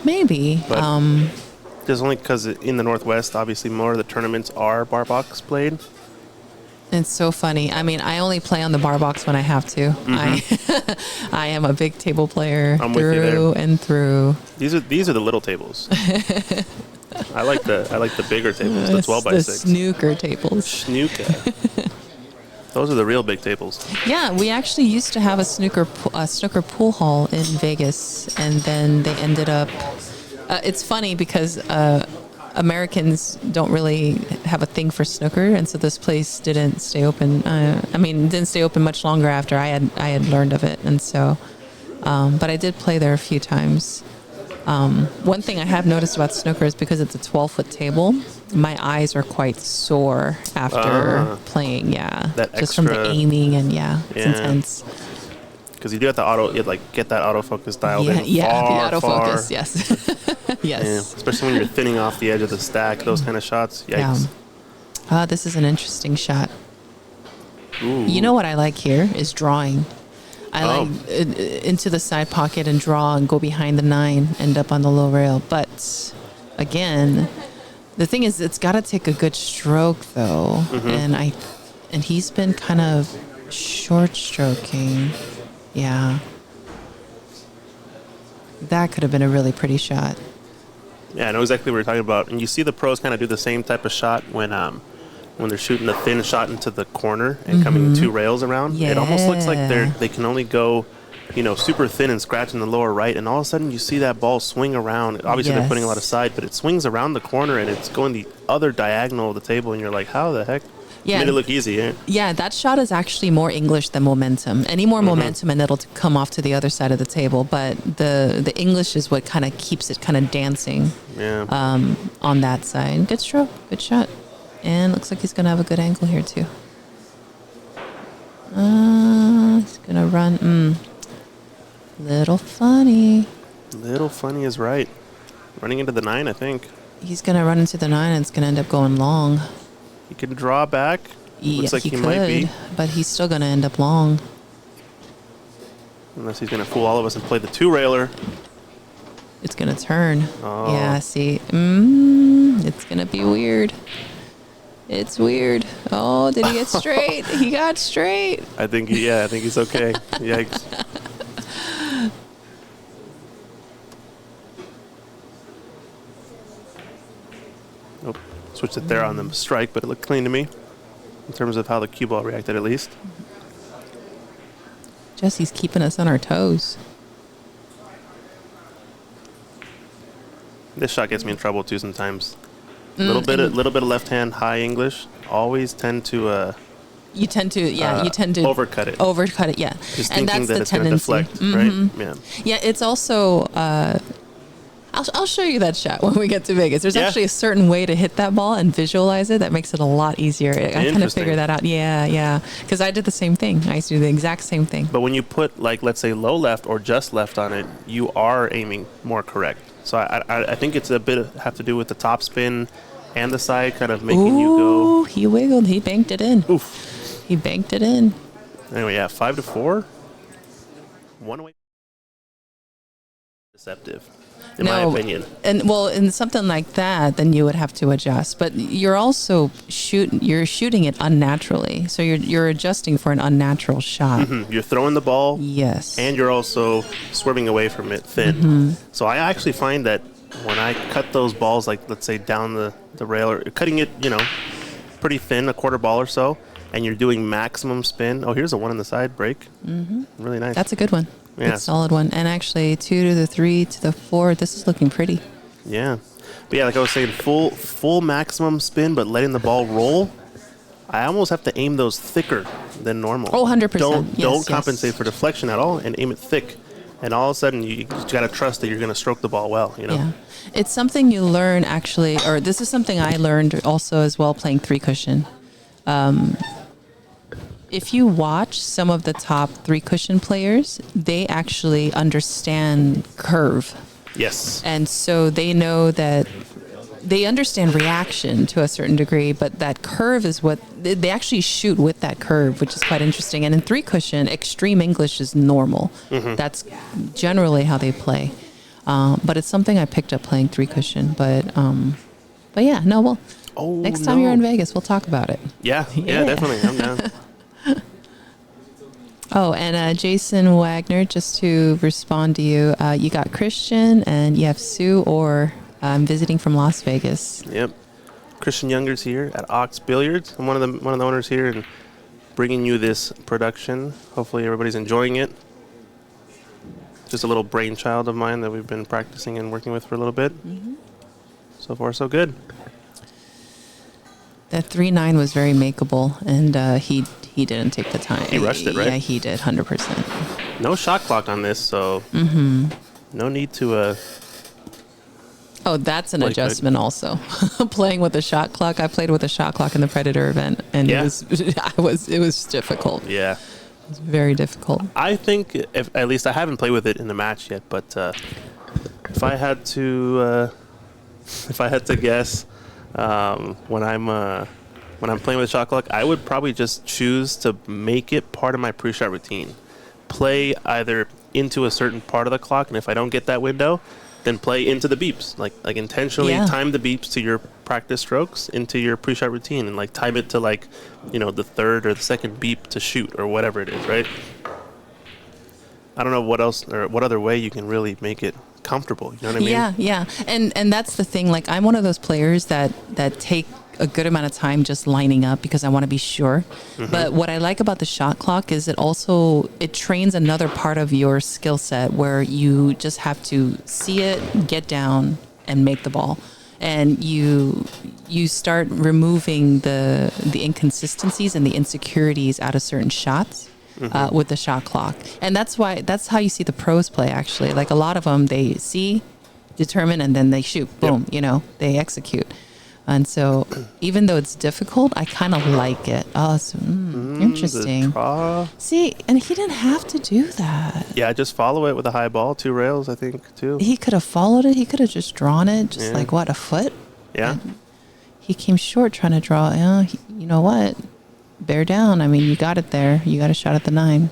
Maybe. But just only because in the Northwest, obviously, more of the tournaments are bar box played. It's so funny. I mean, I only play on the bar box when I have to. I am a big table player through and through. These are the little tables. I like the bigger tables, the 12 by 6. The snooker tables. Snooker. Those are the real big tables. Yeah, we actually used to have a snooker pool hall in Vegas, and then they ended up. It's funny because Americans don't really have a thing for snooker, and so this place didn't stay open. Didn't stay open much longer after I had learned of it, and so. But I did play there a few times. One thing I have noticed about snooker is because it's a 12-foot table, my eyes are quite sore after playing. Yeah, that just from the aiming and it's intense. Because you do have to get that autofocus dialed in. Yeah, the autofocus. Yes. Yes. Yeah, especially when you're thinning off the edge of the stack, those kind of shots. Yikes. Yeah. This is an interesting shot. Ooh. You know what I like here is drawing. I like into the side pocket and draw and go behind the 9, end up on the low rail. But again, the thing is, it's got to take a good stroke though, and he's been kind of short stroking. Yeah. That could have been a really pretty shot. Yeah, I know exactly what you're talking about. And you see the pros kind of do the same type of shot when they're shooting a thin shot into the corner and coming 2 rails around. Yeah. It almost looks like they can only go, super thin and scratch in the lower right. And all of a sudden you see that ball swing around. Obviously they're putting a lot of side, but it swings around the corner and it's going the other diagonal of the table. And you're like, how the heck? Yeah. Made it look easy, eh? Yeah, that shot is actually more English than momentum. Any more momentum and it'll come off to the other side of the table. But the English is what kind of keeps it kind of dancing on that side. Good stroke. Good shot. And looks like he's going to have a good angle here too. He's going to run. Little funny. Little funny is right. Running into the 9, I think. He's going to run into the 9 and it's going to end up going long. He can draw back. Looks like he could, might be. But he's still going to end up long. Unless he's going to fool all of us and play the 2-railer. It's going to turn. Oh. Yeah, see. It's going to be weird. It's weird. Oh, did he get straight? He got straight. I think he's okay. Yikes. Nope. Switched it there on the strike, but it looked clean to me in terms of how the cue ball reacted at least. Jesse's keeping us on our toes. This shot gets me in trouble too sometimes. Little bit of left hand high English. Always tend to you tend to overcut it. Overcut it, yeah. Just and thinking that's that the it's going to deflect, right? Yeah. Yeah, it's also I'll show you that shot when we get to Vegas. There's actually a certain way to hit that ball and visualize it that makes it a lot easier. I kind of figured that out. Yeah. Because I did the same thing. I used to do the exact same thing. But when you put, let's say low left or just left on it, you are aiming more correct. So I think it's a bit have to do with the top spin and the side kind of making you go. He wiggled. He banked it in. Oof. He banked it in. Anyway, 5-4. 1 away. Deceptive, in my opinion. And well, in something like that, then you would have to adjust. But you're also shooting it unnaturally, so you're adjusting for an unnatural shot. You're throwing the ball, yes, and you're also swerving away from it thin. So I actually find that when I cut those balls, like let's say down the rail, or cutting it, pretty thin, a quarter ball or so, and you're doing maximum spin. Oh, here's a 1 on the side break. Really nice. That's a good one. Yeah. Good solid one. And actually 2 to the 3 to the 4. This is looking pretty. Yeah. But yeah, like I was saying, full maximum spin, but letting the ball roll. I almost have to aim those thicker than normal. Oh, 100%. Don't compensate for deflection at all and aim it thick. And all of a sudden, you just got to trust that you're going to stroke the ball well, Yeah. It's something you learn actually, or this is something I learned also as well playing 3-cushion. If you watch some of the top 3-cushion players, they actually understand curve. Yes. And so they know that they understand reaction to a certain degree, but that curve is what they actually shoot with that curve, which is quite interesting. And in 3-cushion, extreme English is normal. That's generally how they play. But it's something I picked up playing 3-cushion. But yeah, no, well, next time you're in Vegas, we'll talk about it. Yeah, definitely. I'm down. Oh, and Jason Wagner, just to respond to you, you got Christian and you have Sue Orr visiting from Las Vegas. Yep. Christian Younger's here at Ox Billiards. I'm one of the owners here and bringing you this production. Hopefully everybody's enjoying it. Just a little brainchild of mine that we've been practicing and working with for a little bit. So far, so good. That 3-9 was very makeable, and he didn't take the time. He rushed it, right? Yeah, he did, 100%. No shot clock on this, so no need to... Oh, that's an adjustment also. Playing with a shot clock. I played with a shot clock in the Predator event, and it was difficult. Yeah. It was very difficult. I think, at least I haven't played with it in the match yet, but if I had to guess, when I'm playing with shot clock, I would probably just choose to make it part of my pre-shot routine. Play either into a certain part of the clock, and if I don't get that window, then play into the beeps. Like intentionally time the beeps to your practice strokes into your pre-shot routine, and like time it to the third or the second beep to shoot or whatever it is, right? I don't know what else or what other way you can really make it comfortable. You know what I mean? Yeah. And that's the thing. Like, I'm one of those players that take a good amount of time just lining up because I want to be sure. But what I like about the shot clock is it trains another part of your skill set where you just have to see it, get down, and make the ball. And you start removing the inconsistencies and the insecurities out of certain shots. With the shot clock. And that's how you see the pros play, actually. Like, a lot of them, they see, determine, and then they shoot. Boom, they execute. And so even though it's difficult, I kind of like it. Oh, so, interesting. See, and he didn't have to do that. Yeah, just follow it with a high ball, 2 rails, I think, too. He could have followed it. He could have just drawn it, a foot? Yeah. And he came short trying to draw. You know what? Bear down. I mean, you got it there. You got a shot at the 9.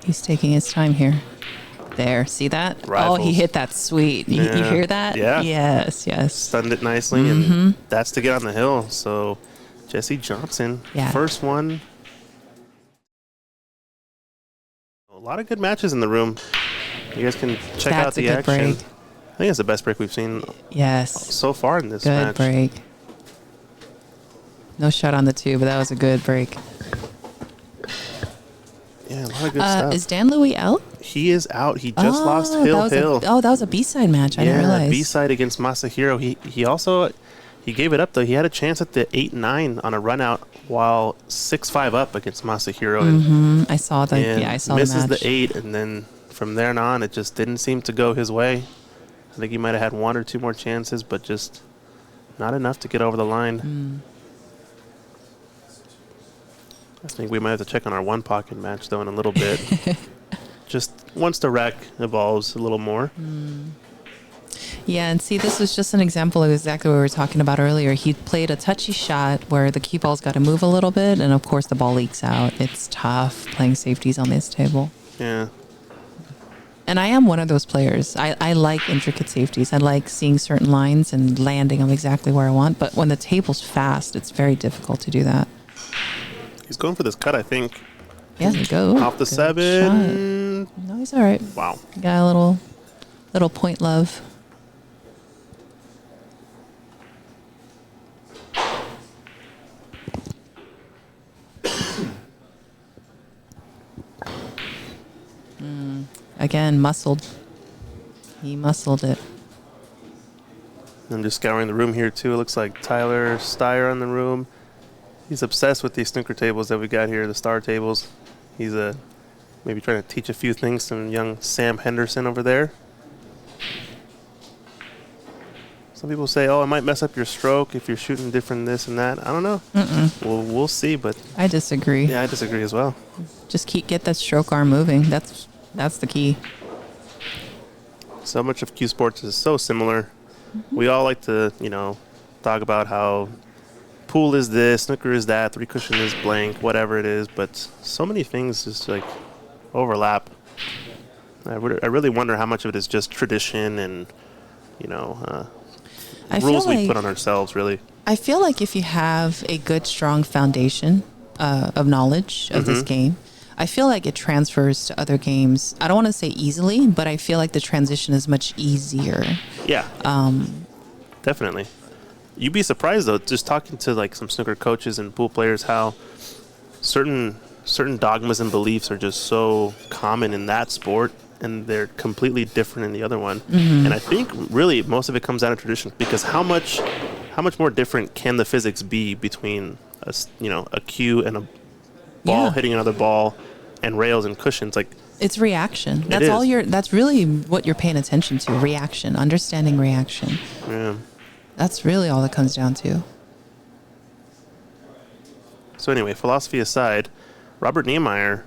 He's taking his time here. There. See that? Rifles. Oh, he hit that sweet. You hear that? Yeah. Yes. Stunned it nicely, and that's to get on the hill. So, Jesse Johnson, first one. A lot of good matches in the room. You guys can check out the action. Break. I think it's the best break we've seen so far in this match. Good break. No shot on the 2, but that was a good break. Yeah, a lot of good stuff. Is Dan Louis out? He is out. He just lost Hill. That was a B-side match. I didn't realize. B-side against Masahiro. He also gave it up, though. He had a chance at the 8-9 on a run out while 6-5 up against Masahiro. I saw that. I saw the match. Misses the 8, and then from there on, it just didn't seem to go his way. I think he might have had 1 or 2 more chances, but just not enough to get over the line. I think we might have to check on our 1-pocket match, though, in a little bit. Just once the rack evolves a little more. Yeah, and see, this was just an example of exactly what we were talking about earlier. He played a touchy shot where the cue ball's got to move a little bit, and of course the ball leaks out. It's tough playing safeties on this table. Yeah. And I am one of those players. I like intricate safeties. I like seeing certain lines and landing them exactly where I want. But when the table's fast, it's very difficult to do that. He's going for this cut, I think. Yeah, there you go. Off the Good 7. shot. No, he's all right. Wow. Got a little point love. Again, muscled. He muscled it. I'm just scouring the room here, too. It looks like Tyler Steyer in the room. He's obsessed with these snooker tables that we got here, the star tables. He's maybe trying to teach a few things to young Sam Henderson over there. Some people say, oh, it might mess up your stroke if you're shooting different this and that. I don't know. We'll see, but... I disagree. Yeah, I disagree as well. Just get that stroke arm moving. That's the key. So much of Q Sports is so similar. We all like to, talk about how pool is this, snooker is that, three cushion is blank, whatever it is, but so many things just overlap. I really wonder how much of it is just tradition and, rules we put on ourselves, really. I feel like if you have a good, strong foundation of knowledge of this game, I feel like it transfers to other games. I don't want to say easily, but I feel like the transition is much easier. Yeah. Definitely. You'd be surprised, though, just talking to some snooker coaches and pool players, how certain dogmas and beliefs are just so common in that sport, and they're completely different in the other one. And I think really most of it comes down to tradition, because how much more different can the physics be between a cue and a ball hitting another ball and rails and cushions? It's reaction. That's really what you're paying attention to. Reaction, understanding reaction. Yeah. That's really all it comes down to. So anyway, philosophy aside, Robert Niemeyer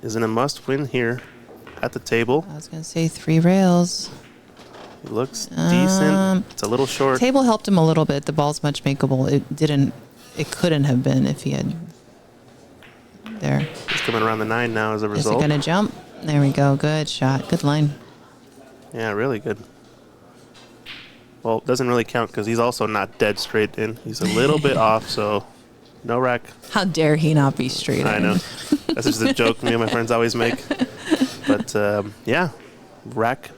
is in a must-win here at the table. I was going to say 3 rails. He looks decent. It's a little short. Table helped him a little bit. The ball's much makeable. It couldn't have been if he had there. He's coming around the 9 now as a result. Is he going to jump? There we go. Good shot. Good line. Yeah, really good. Well, it doesn't really count because he's also not dead straight in. He's a little bit off, so no rack. How dare he not be straight in? I know. That's just a joke me and my friends always make. But, rack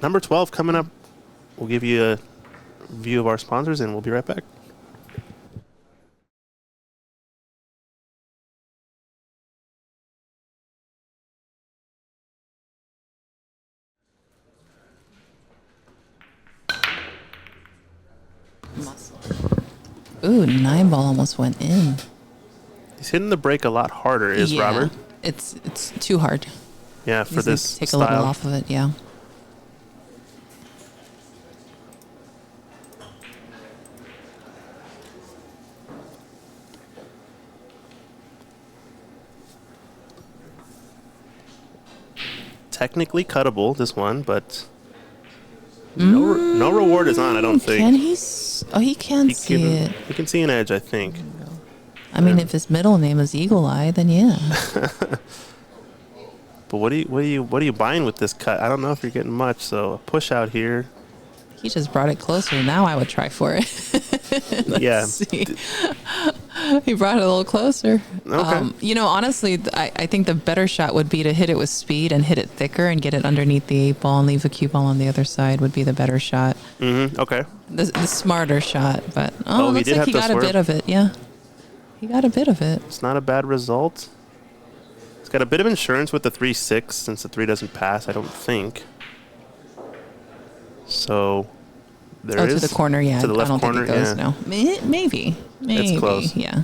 number 12 coming up. We'll give you a view of our sponsors, and we'll be right back. Ooh, Nineball almost went in. He's hitting the break a lot harder, is Robert? It's too hard. Yeah, for this take style. A little off of it, yeah. Technically cuttable, this one, but no reward is on, I don't think. Can he? He can see it. He can see an edge, I think. I mean, if his middle name is Eagle Eye, then yeah. But what are you buying with this cut? I don't know if you're getting much. So a push out here. He just brought it closer. Now I would try for it. Let's see. He brought it a little closer. Okay. Honestly, I think the better shot would be to hit it with speed and hit it thicker and get it underneath the 8 ball and leave the cue ball on the other side would be the better shot. Okay. The smarter shot, but looks like he got a bit of it. Yeah, he got a bit of it. It's not a bad result. It's got a bit of insurance with the 3-6 since the 3 doesn't pass, I don't think. So there is to the corner, yeah. To the left corner, think it goes, no. Maybe. It's close. Yeah.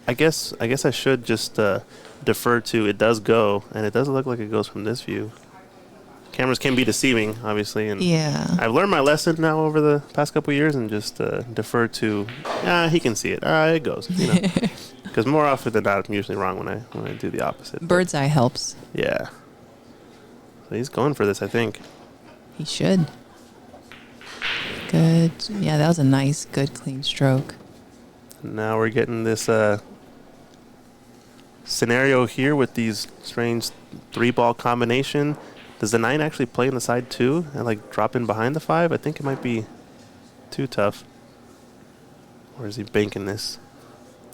I guess I should just defer to it does go, and it doesn't look like it goes from this view. Cameras can be deceiving, obviously, and I've learned my lesson now over the past couple of years, and just defer to he can see it. It goes, because more often than not, I'm usually wrong when I do the opposite. Bird's eye helps. Yeah. So he's going for this, I think. He should. Good. Yeah, that was a nice, good, clean stroke. Now we're getting this scenario here with these strange 3-ball combination. Does the 9 actually play in the side 2 and like drop in behind the 5? I think it might be too tough. Or is he banking this?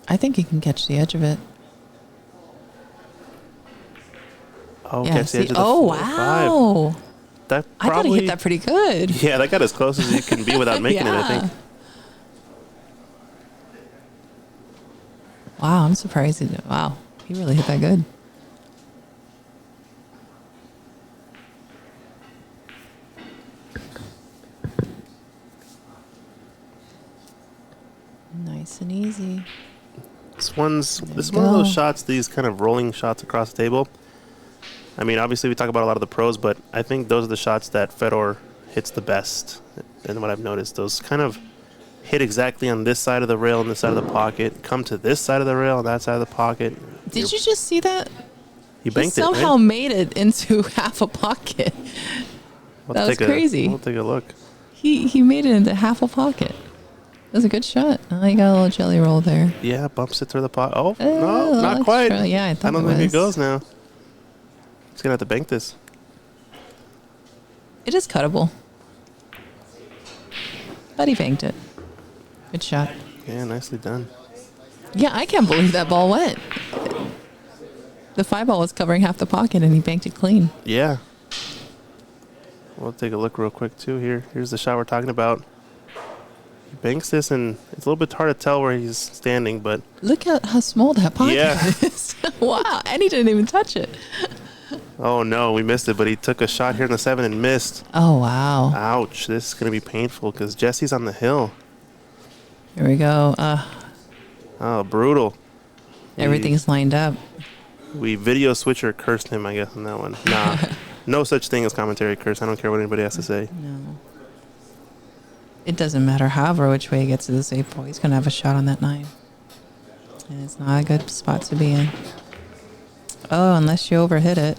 I think he can catch the edge of it. Oh, Yeah, catch the edge of the oh, 4, wow. 5. That I thought he hit that pretty good. Yeah, that got as close as you can be without making it, I think. Wow, I'm surprised. Wow, he really hit that good. Nice and easy. This is one of those shots, these kind of rolling shots across the table. I mean, obviously we talk about a lot of the pros, but I think those are the shots that Fedor hits the best. And what I've noticed, those kind of hit exactly on this side of the rail and this side of the pocket, come to this side of the rail and that side of the pocket. Did you just see that? He banked it, somehow right? made it into half a pocket. That was crazy. We'll take a look. He made it into half a pocket. That was a good shot. Oh, he got a little jelly roll there. Yeah, bumps it through the pot. Oh, no, not quite. Yeah, I thought I don't think it goes now. He's going to have to bank this. It is cuttable. But he banked it. Good shot. Yeah, nicely done. Yeah, I can't believe that ball went. The 5-ball was covering half the pocket, and he banked it clean. Yeah. We'll take a look real quick, too, here. Here's the shot we're talking about. He banks this, and it's a little bit hard to tell where he's standing, but... Look at how small that pocket is. Wow, and he didn't even touch it. Oh, no, we missed it, but he took a shot here in the 7 and missed. Oh, wow. Ouch, this is going to be painful because Jesse's on the hill. Here we go. Oh, brutal. Everything's lined up. We video switcher cursed him, I guess, on that one. Nah, no such thing as commentary curse. I don't care what anybody has to say. No. It doesn't matter however which way he gets to this 8-ball. He's going to have a shot on that 9. And it's not a good spot to be in. Oh, unless you overhit it.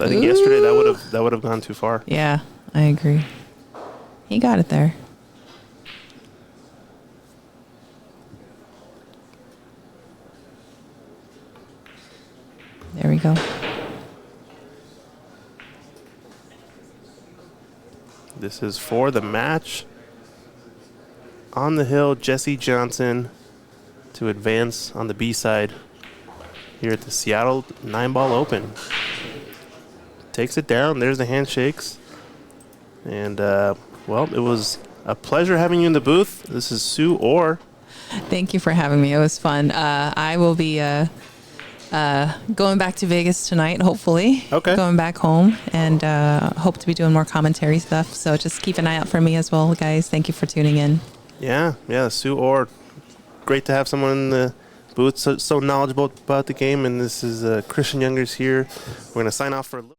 I think yesterday that would have gone too far. Yeah, I agree. He got it there. There we go. This is for the match. On the hill, Jesse Johnson to advance on the B side here at the Seattle Nineball Open. Takes it down. There's the handshakes. And, well, it was a pleasure having you in the booth. This is Sue Orr. Thank you for having me. It was fun. I will be going back to Vegas tonight, hopefully. Okay. Going back home and hope to be doing more commentary stuff. So just keep an eye out for me as well, guys. Thank you for tuning in. Yeah, Sue Orr. Great to have someone in the booth so knowledgeable about the game. And this is Christian Youngers here. We're going to sign off for a little